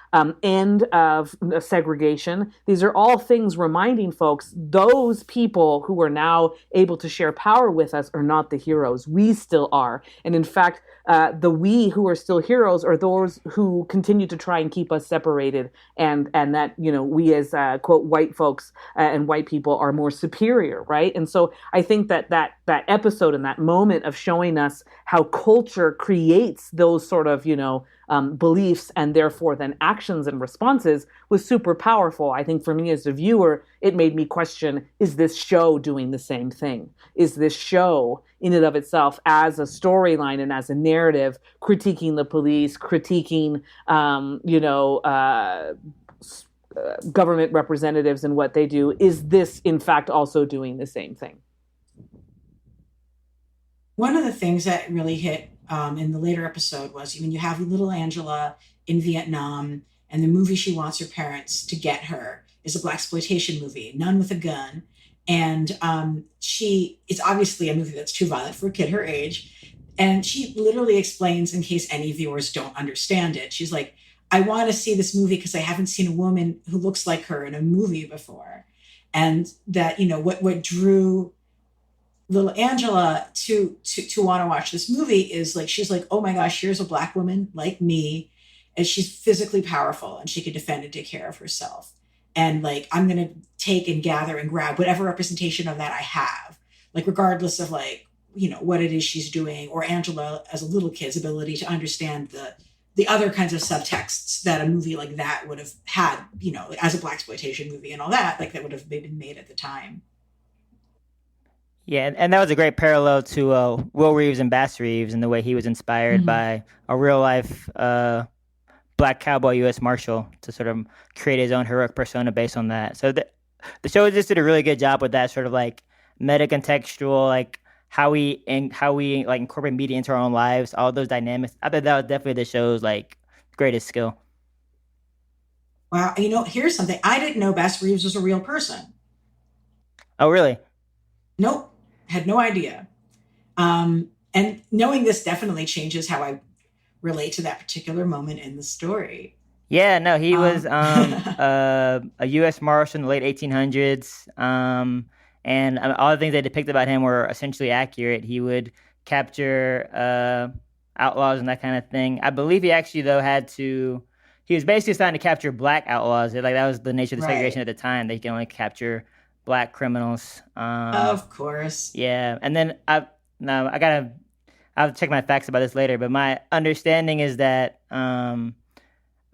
end of segregation. These are all things reminding folks, those people who are now able to share power with us are not the heroes. We still are. And in fact, the we who are still heroes are those who continue to try and keep us separated, and that we as quote white folks and white people are more superior, right? And so I think that episode and that moment of showing us how culture creates those sort of beliefs and therefore then actions and responses was super powerful. I think for me as a viewer, it made me question: is this show doing the same thing? Is this show in and of itself as a storyline and as a narrative critiquing the police, critiquing government representatives and what they do? Is this in fact also doing the same thing? One of the things that really hit in the later episode was when you have little Angela in Vietnam, and the movie she wants her parents to get her is a blaxploitation movie, None with a Gun. And it's obviously a movie that's too violent for a kid her age. And she literally explains, in case any viewers don't understand it, she's like, I want to see this movie because I haven't seen a woman who looks like her in a movie before. And that, what drew little Angela to want to watch this movie is like, she's like, oh my gosh, here's a Black woman like me, and she's physically powerful and she can defend and take care of herself. And like, I'm going to take and gather and grab whatever representation of that I have, like, regardless of like, what it is she's doing, or Angela as a little kid's ability to understand the other kinds of subtexts that a movie like that would have had, as a blaxploitation movie and all that, like that would have been made at the time. Yeah, and that was a great parallel to Will Reeves and Bass Reeves, and the way he was inspired by a real life Black cowboy U.S. Marshal to sort of create his own heroic persona based on that. So the show just did a really good job with that sort of like meta contextual, like how we like incorporate media into our own lives, all those dynamics. I thought that was definitely the show's like greatest skill. Wow. Here's something. I didn't know Bass Reeves was a real person. Oh, really? Nope. Had no idea. And knowing this definitely changes how I relate to that particular moment in the story. Yeah, no, he was Yeah. a U.S. Marshal in the late 1800s, and all the things they depict about him were essentially accurate. He would capture outlaws and that kind of thing. I believe he actually though had to. He was basically trying to capture black outlaws. Like that was the nature of the segregation Right. at the time. They could only capture black criminals. Of course. Yeah, and then no, I'll check my facts about this later. But my understanding is that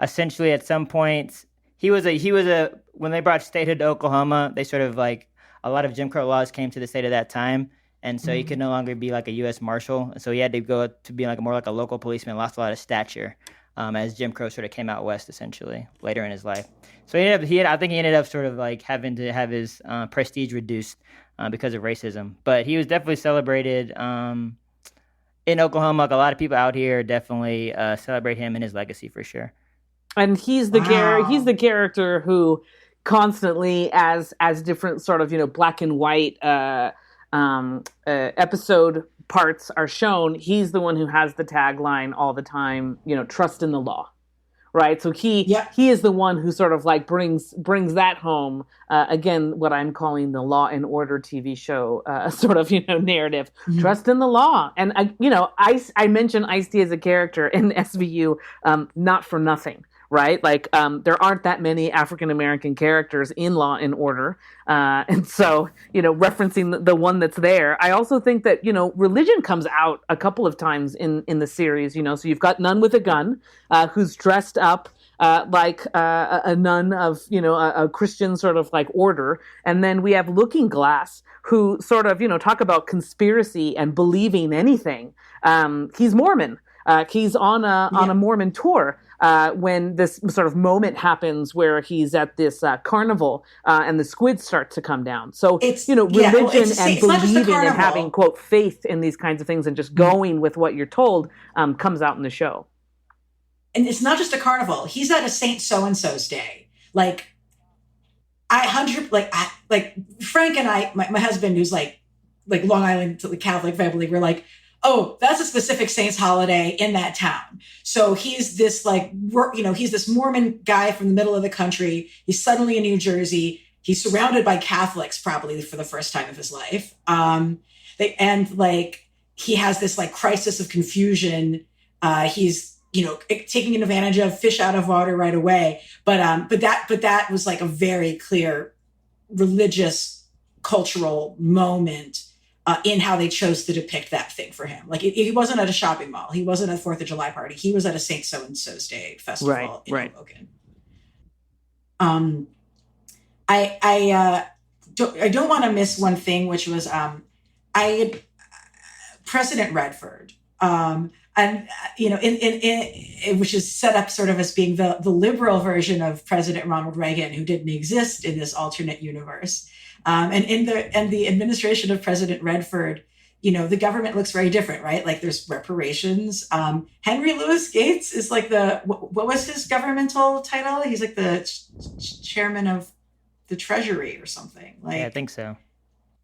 essentially at some point he was a when they brought statehood to Oklahoma, they sort of like a lot of Jim Crow laws came to the state at that time, and so he could Mhm. no longer be like a U.S. Marshal, and so he had to go to be like more like a local policeman. Lost a lot of stature as Jim Crow sort of came out west essentially later in his life. So I think he ended up sort of like having to have his prestige reduced because of racism, but he was definitely celebrated. In Oklahoma, like a lot of people out here definitely celebrate him and his legacy for sure. And he's Wow. the character who constantly, as different sort of black and white episode parts are shown, he's the one who has the tagline all the time, trust in the law, right? So Yep. he is the one who sort of like brings that home. Again, what I'm calling the Law and Order TV show sort of narrative. Mhm. Trust in the law, and I mentioned Ice-T as a character in SVU, not for nothing. Right, like there aren't that many African American characters in Law and Order, and so referencing the one that's there. I also think that religion comes out a couple of times in the series. So you've got Nun with a Gun, who's dressed up like a nun of a Christian sort of like order, and then we have Looking Glass, who sort of talk about conspiracy and believing anything. He's Mormon. He's on a Yeah. Mormon tour. When this sort of moment happens where he's at this carnival and the squids start to come down. So, Yeah. Well, religion and it's not just a believing and having, carnival. quote, faith in these kinds of things and just Mhm. going with what you're told comes out in the show. And it's not just a carnival. He's at a Saint so and so's day. Like I hundred like Frank and I, my husband who's like Long Island Catholic family, we're like, oh, that's a specific saint's holiday in that town. So he's this he's this Mormon guy from the middle of the country. He's suddenly in New Jersey. He's surrounded by Catholics probably for the first time of his life. And like he has this like crisis of confusion. He's taking advantage of fish out of water right away. But that was like a very clear religious cultural moment in how they chose to depict that thing for him. Like he wasn't at a shopping mall. He wasn't at a 4th of July party. He was at a Saint So and So's Day Right, festival in right. Hoboken. Um, I don't want to miss one thing, which was I President Redford. And which is set up sort of as being the liberal version of President Ronald Reagan, who didn't exist in this alternate universe. And the administration of President Redford, the government looks very different, right? Like there's reparations. Henry Louis Gates is like what was his governmental title? He's like the chairman of the Treasury or something. Yeah, I Like think so.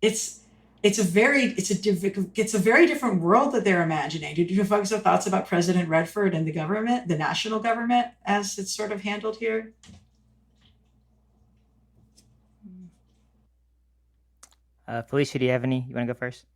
it's it's a very different world that they're imagining. Did you folks have thoughts about President Redford and the government, the national government, as it's sort of handled here? Felicia, do you have any? You want to go first?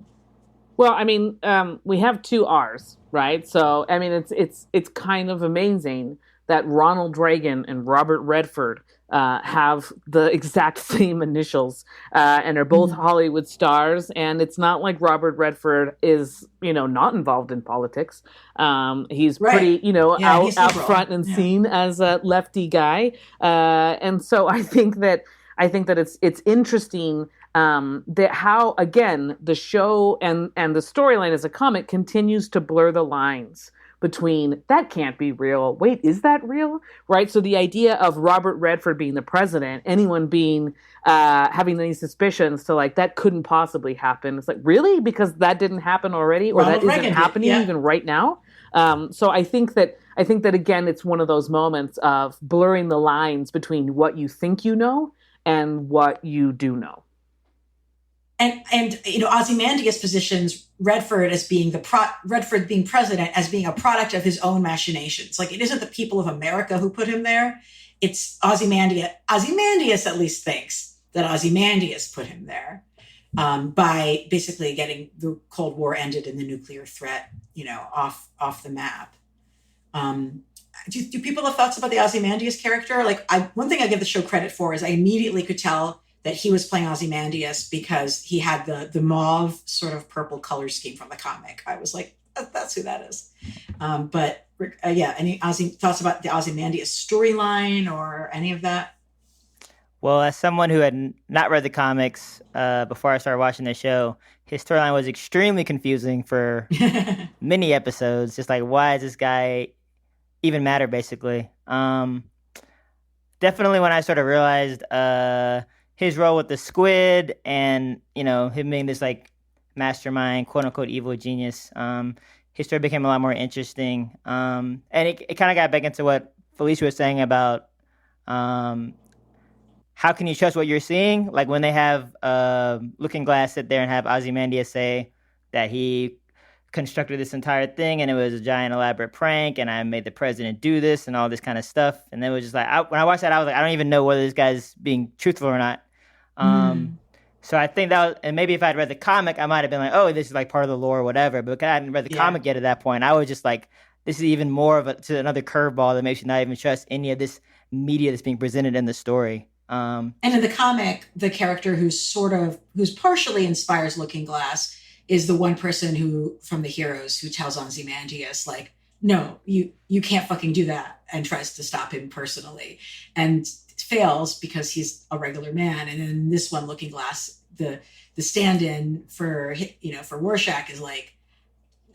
Well, I mean, we have two R's, right? So, I mean, it's kind of amazing that Ronald Reagan and Robert Redford have the exact same initials and are both Mhm. Hollywood stars. And it's not like Robert Redford is, not involved in politics. He's Right. pretty, Yeah, he's out liberal. front and Yeah. seen as a lefty guy. And so I think that it's interesting that how again the show and the storyline as a comic continues to blur the lines between that can't be real. Wait, is that real? Right. So the idea of Robert Redford being the president, anyone being having any suspicions to like that couldn't possibly happen. It's like really because that didn't happen already, or that Ronald isn't Reagan did. happening Yeah. even right now. So I think that I think that again, it's one of those moments of blurring the lines between what you think you know and what you do know. And Ozymandias positions Redford as being Redford being president as being a product of his own machinations. Like, it isn't the people of America who put him there. It's Ozymandias. Ozymandias at least thinks that Ozymandias put him there, by basically getting the Cold War ended and the nuclear threat, off the map. Do people have thoughts about the Ozymandias character? Like, one thing I give the show credit for is I immediately could tell that he was playing Ozymandias because he had the mauve sort of purple color scheme from the comic. I was like, that's who that is. But any thoughts about the Ozymandias storyline or any of that? Well, as someone who had not read the comics before I started watching the show, his storyline was extremely confusing for many episodes. Just like, why does this guy even matter, basically? Definitely when I sort of realized his role with the squid and, him being this like mastermind, quote unquote, evil genius, his story became a lot more interesting. And it kind of got back into what Felicia was saying about how can you trust what you're seeing? Like when they have Looking Glass sit there and have Ozymandias say that he constructed this entire thing and it was a giant elaborate prank and I made the president do this and all this kind of stuff. And it was just like, when I watched that, I was like, I don't even know whether this guy's being truthful or not. So I think that was, and maybe if I'd read the comic, I might have been like, oh, this is like part of the lore or whatever. But because I hadn't read the comic yet at that point, I was just like, this is even more of to another curveball that makes you not even trust any of this media that's being presented in the story. And in the comic, the character who's partially inspires Looking Glass is the one person who, from the heroes, who tells Ozymandias, like, no, you can't fucking do that, and tries to stop him personally. And fails because he's a regular man. And then this one, Looking Glass, the stand-in for Rorschach is like,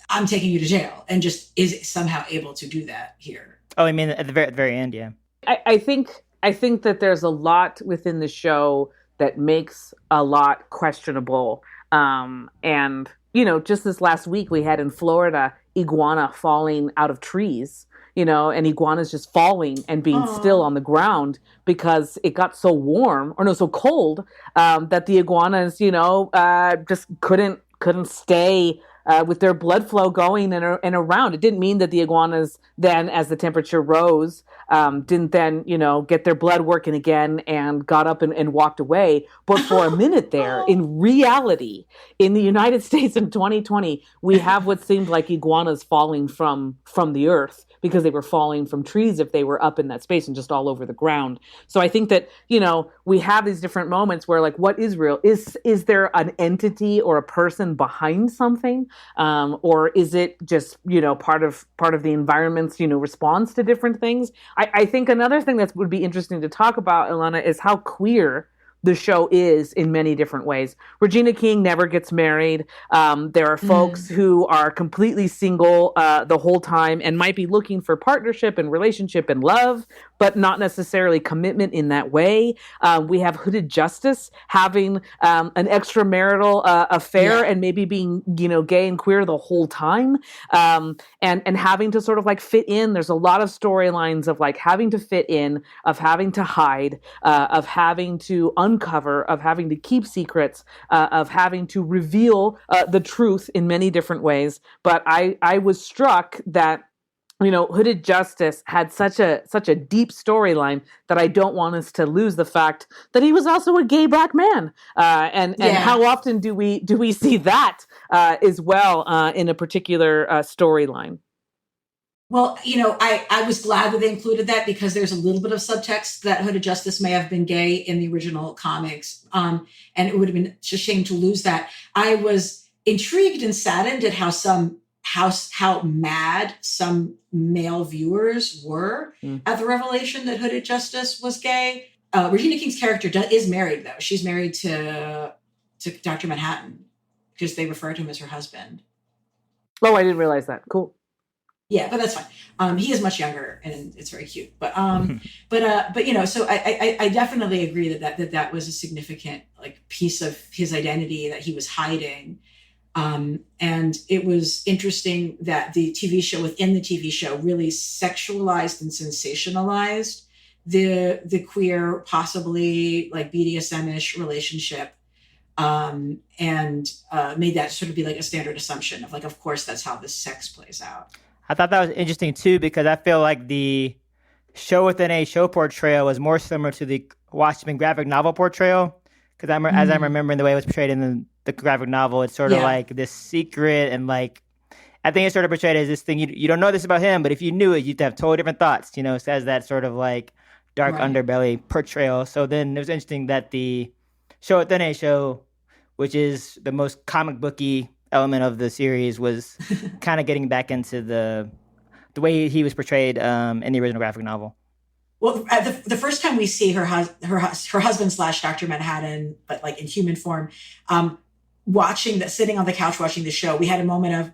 I'm taking you to jail, and just is somehow able to do that here. Oh, I mean, at the very end, yeah. I think that there's a lot within the show that makes a lot questionable. And, just this last week we had in Florida, iguana falling out of trees, and iguanas just falling and being still on the ground because it got so warm so cold, that the iguanas, just couldn't stay with their blood flow going and around. It didn't mean that the iguanas then, as the temperature rose, didn't then, get their blood working again and got up and walked away. But for a minute there, in reality, in the United States in 2020, we have what seemed like iguanas falling from the earth because they were falling from trees if they were up in that space and just all over the ground. So I think that, we have these different moments where, like, what is real? Is there an entity or a person behind something? Or is it just, part of the environment's, response to different things? I think another thing that would be interesting to talk about, Ilana, is how queer the show is in many different ways. Regina King never gets married. There are folks who are completely single the whole time and might be looking for partnership and relationship and love, but not necessarily commitment in that way. We have Hooded Justice having an extramarital affair and maybe being, gay and queer the whole time, and having to sort of like fit in. There's a lot of storylines of like having to fit in, of having to hide, of having to uncover, of having to keep secrets, of having to reveal the truth in many different ways. But I was struck that Hooded Justice had such a deep storyline that I don't want us to lose the fact that he was also a gay black man, and how often do we see that as well in a particular storyline? Well, I was glad that they included that because there's a little bit of subtext that Hooded Justice may have been gay in the original comics, and it would have been a shame to lose that. I was intrigued and saddened at how mad some male viewers were at the revelation that Hooded Justice was gay. Regina King's character is married, though. She's married to Dr. Manhattan because they refer to him as her husband. Oh, I didn't realize that. Cool. Yeah, but that's fine. He is much younger and it's very cute. But so I definitely agree that was a significant like piece of his identity that he was hiding. And it was interesting that the TV show within the TV show really sexualized and sensationalized the queer, possibly like BDSM-ish relationship, and made that sort of be like a standard assumption of like, of course, that's how this sex plays out. I thought that was interesting too because I feel like the show within a show portrayal was more similar to the Watchmen graphic novel portrayal. Because as I'm Mm, remembering the way it was portrayed in the graphic novel, it's sort of yeah, like this secret and like I think it's sort of portrayed as this thing you don't know this about him, but if you knew it, you'd have totally different thoughts. It says that sort of like dark right. underbelly portrayal. So then it was interesting that the show within a show, which is the most comic booky element of the series, was kind of getting back into the way he was portrayed in the original graphic novel. Well, the first time we see her husband slash Dr. Manhattan, but like in human form, um, watching that, sitting on the couch watching the show, we had a moment of,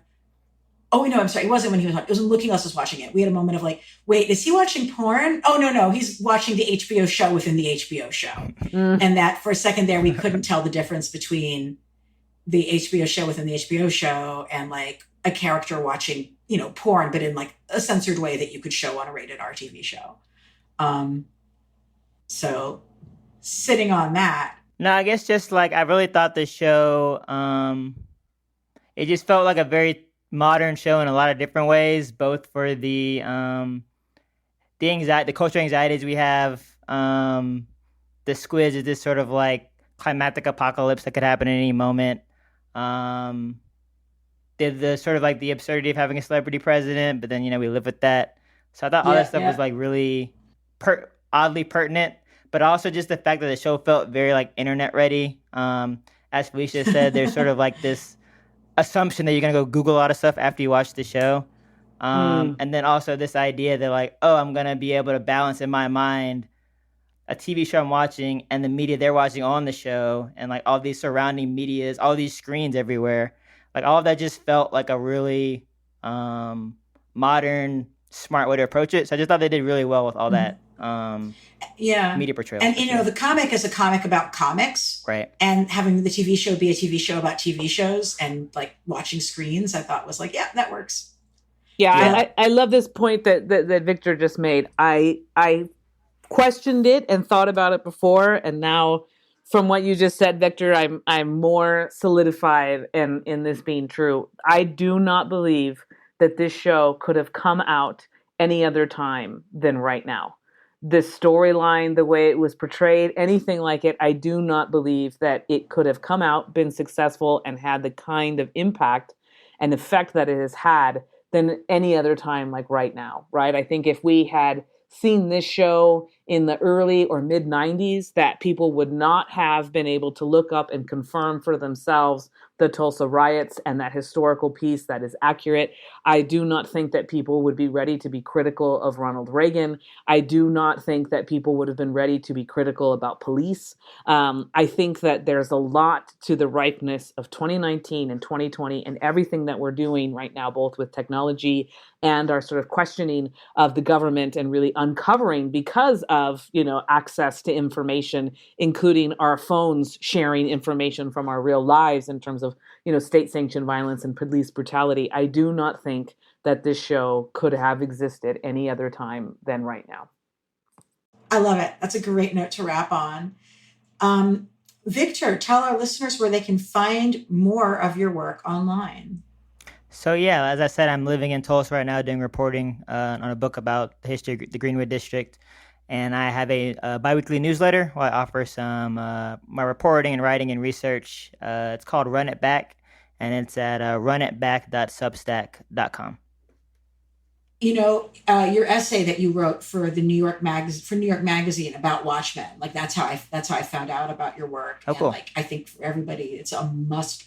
oh no, I'm sorry, it wasn't when he was, it was when Looking Glass was watching it. We had a moment of like, wait, is he watching porn? Oh no, he's watching the HBO show within the HBO show. Mm. And that for a second there, we couldn't tell the difference between the HBO show within the HBO show and like a character watching, porn, but in like a censored way that you could show on a rated R TV show. Um, so sitting on that, No, I guess just like I really thought the show, it just felt like a very modern show in a lot of different ways, both for the anxiety, the cultural anxieties we have. The squids is this sort of like climatic apocalypse that could happen at any moment. Um, the sort of like the absurdity of having a celebrity president, but then we live with that. So I thought all that yeah, stuff was yeah. like really oddly pertinent, but also just the fact that the show felt very like internet ready. As Felicia said, there's sort of like this assumption that you're gonna go Google a lot of stuff after you watch the show. Mm. And then also this idea that like, oh, I'm gonna be able to balance in my mind a TV show I'm watching and the media they're watching on the show, and like all these surrounding medias, all these screens everywhere. Like all of that just felt like a really modern, smart way to approach it. So I just thought they did really well with all Mhm. that Yeah. media portrayal And for sure. the comic is a comic about comics, Right. and having the TV show be a TV show about TV shows and like watching screens, I thought was like, yeah, that works. Yeah, Yeah. I love this point that Victor just made. I questioned it and thought about it before, and now from what you just said, Victor, I'm more solidified in this being true. I do not believe that this show could have come out any other time than right now. The storyline, the way it was portrayed, anything like it, I do not believe that it could have come out, been successful, and had the kind of impact and effect that it has had than any other time like right now, right? I think if we had seen this show in the early or mid 90s, that people would not have been able to look up and confirm for themselves the Tulsa riots and that historical piece that is accurate. I do not think that people would be ready to be critical of Ronald Reagan. I do not think that people would have been ready to be critical about police. I think that there's a lot to the ripeness of 2019 and 2020 and everything that we're doing right now, both with technology and our sort of questioning of the government and really uncovering because of access to information, including our phones sharing information from our real lives in terms of state sanctioned violence and police brutality. I do not think that this show could have existed any other time than right now. I love it. That's a great note to wrap on. Um, Victor, tell our listeners where they can find more of your work online. So yeah, as I said, I'm living in Tulsa right now, doing reporting on a book about the history of the Greenwood District, and I have a biweekly newsletter where I offer some my reporting and writing and research. It's called Run It Back, and it's at runitback.substack.com. Your essay that you wrote for the New York Magazine about Watchmen, like that's how I found out about your work, Oh, and cool. like I think for everybody, it's a must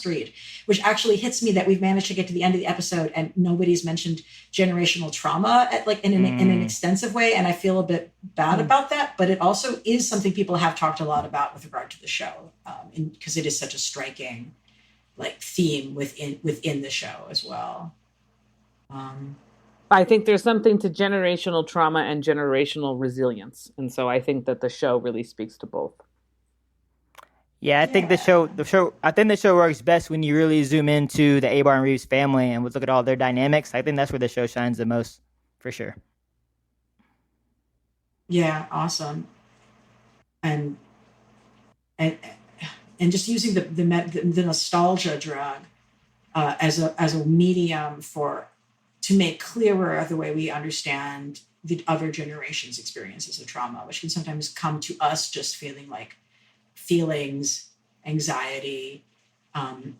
read. Which actually hits me that we've managed to get to the end of the episode and nobody's mentioned generational trauma at like in an Mm. extensive way, and I feel a bit bad Mm. about that. But it also is something people have talked a lot about with regard to the show, because it is such a striking like theme within the show as well. Um, I think there's something to generational trauma and generational resilience. And so I think that the show really speaks to both. Yeah, I think the show works best when you really zoom into the Abar and Reeves family and look at all their dynamics. I think that's where the show shines the most, for sure. Yeah, awesome. And and and just using the nostalgia drug as a medium to make clearer the way we understand the other generation's experiences of trauma, which can sometimes come to us just feeling like feelings, anxiety, um,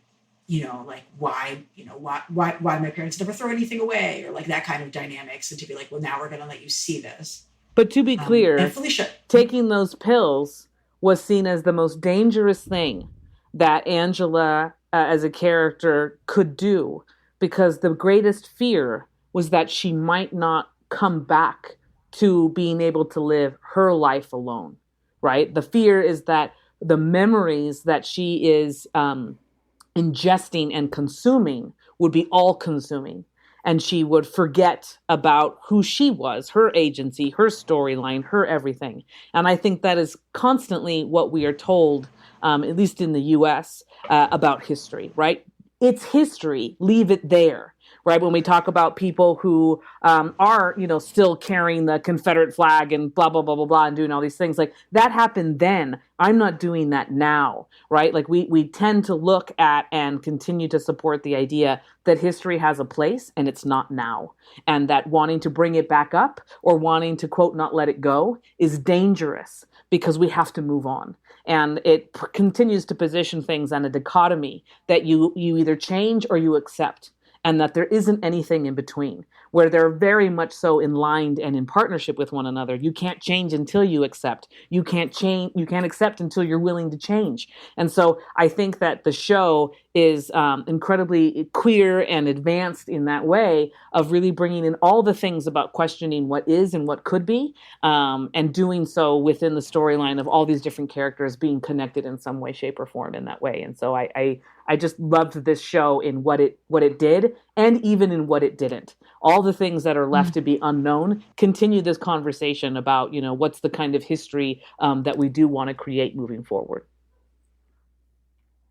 like why my parents never throw anything away, or like that kind of dynamics, and to be like, well, now we're going to let you see this. But to be clear, and Felicia, taking those pills was seen as the most dangerous thing that Angela, as a character, could do, because the greatest fear was that she might not come back to being able to live her life alone, right? The fear is that the memories that she is ingesting and consuming would be all consuming. And she would forget about who she was, her agency, her storyline, her everything. And I think that is constantly what we are told, at least in the US, about history, right? It's history. Leave it there. Right, when we talk about people who are, still carrying the Confederate flag and blah, blah, blah, blah, blah, and doing all these things, like that happened then. I'm not doing that now, right? Like we tend to look at and continue to support the idea that history has a place and it's not now. And that wanting to bring it back up or wanting to, quote, not let it go is dangerous, because we have to move on. And it continues to position things on a dichotomy that you either change or you accept, and that there isn't anything in between, where they're very much so aligned and in partnership with one another. You can't change until you accept. You can't accept until you're willing to change. And so I think that the show is incredibly queer and advanced in that way of really bringing in all the things about questioning what is and what could be, and doing so within the storyline of all these different characters being connected in some way, shape, or form in that way. And so I just loved this show in what it did, and even in what it didn't. All the things that are left to be unknown continue this conversation about, what's the kind of history that we do want to create moving forward.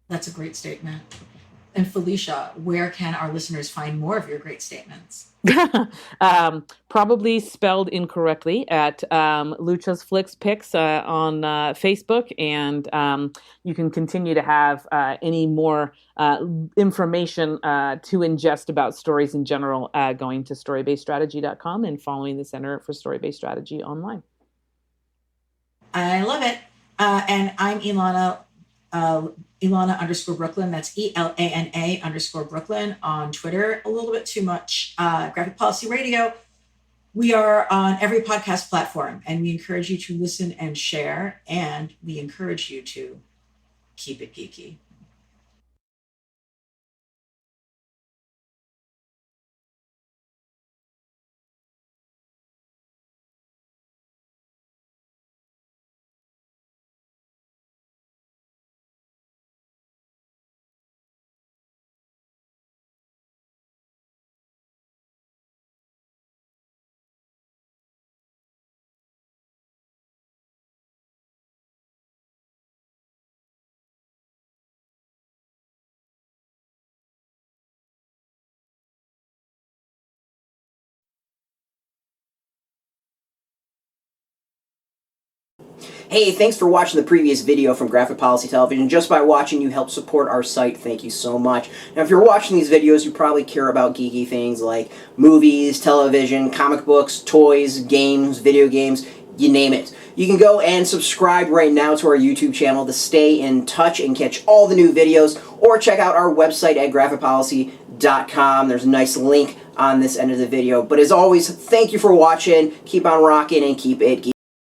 That's a great statement. And Felicia, where can our listeners find more of your great statements? Probably spelled incorrectly at Lucha's Flicks Picks on Facebook, and you can continue to have any more information to ingest about stories in general going to storybasedstrategy.com and following the Center for Story-Based Strategy online. I love it. And I'm Ilana _Brooklyn. That's ELANA_Brooklyn on Twitter. A little bit too much. Graphic Policy Radio. We are on every podcast platform, and we encourage you to listen and share, and we encourage you to keep it geeky. Hey, thanks for watching the previous video from Graphic Policy Television. Just by watching, you help support our site. Thank you so much. Now, if you're watching these videos, you probably care about geeky things like movies, television, comic books, toys, games, video games, you name it. You can go and subscribe right now to our YouTube channel to stay in touch and catch all the new videos, or check out our website at graphicpolicy.com. There's a nice link on this end of the video. But as always, thank you for watching. Keep on rocking and keep it geeky.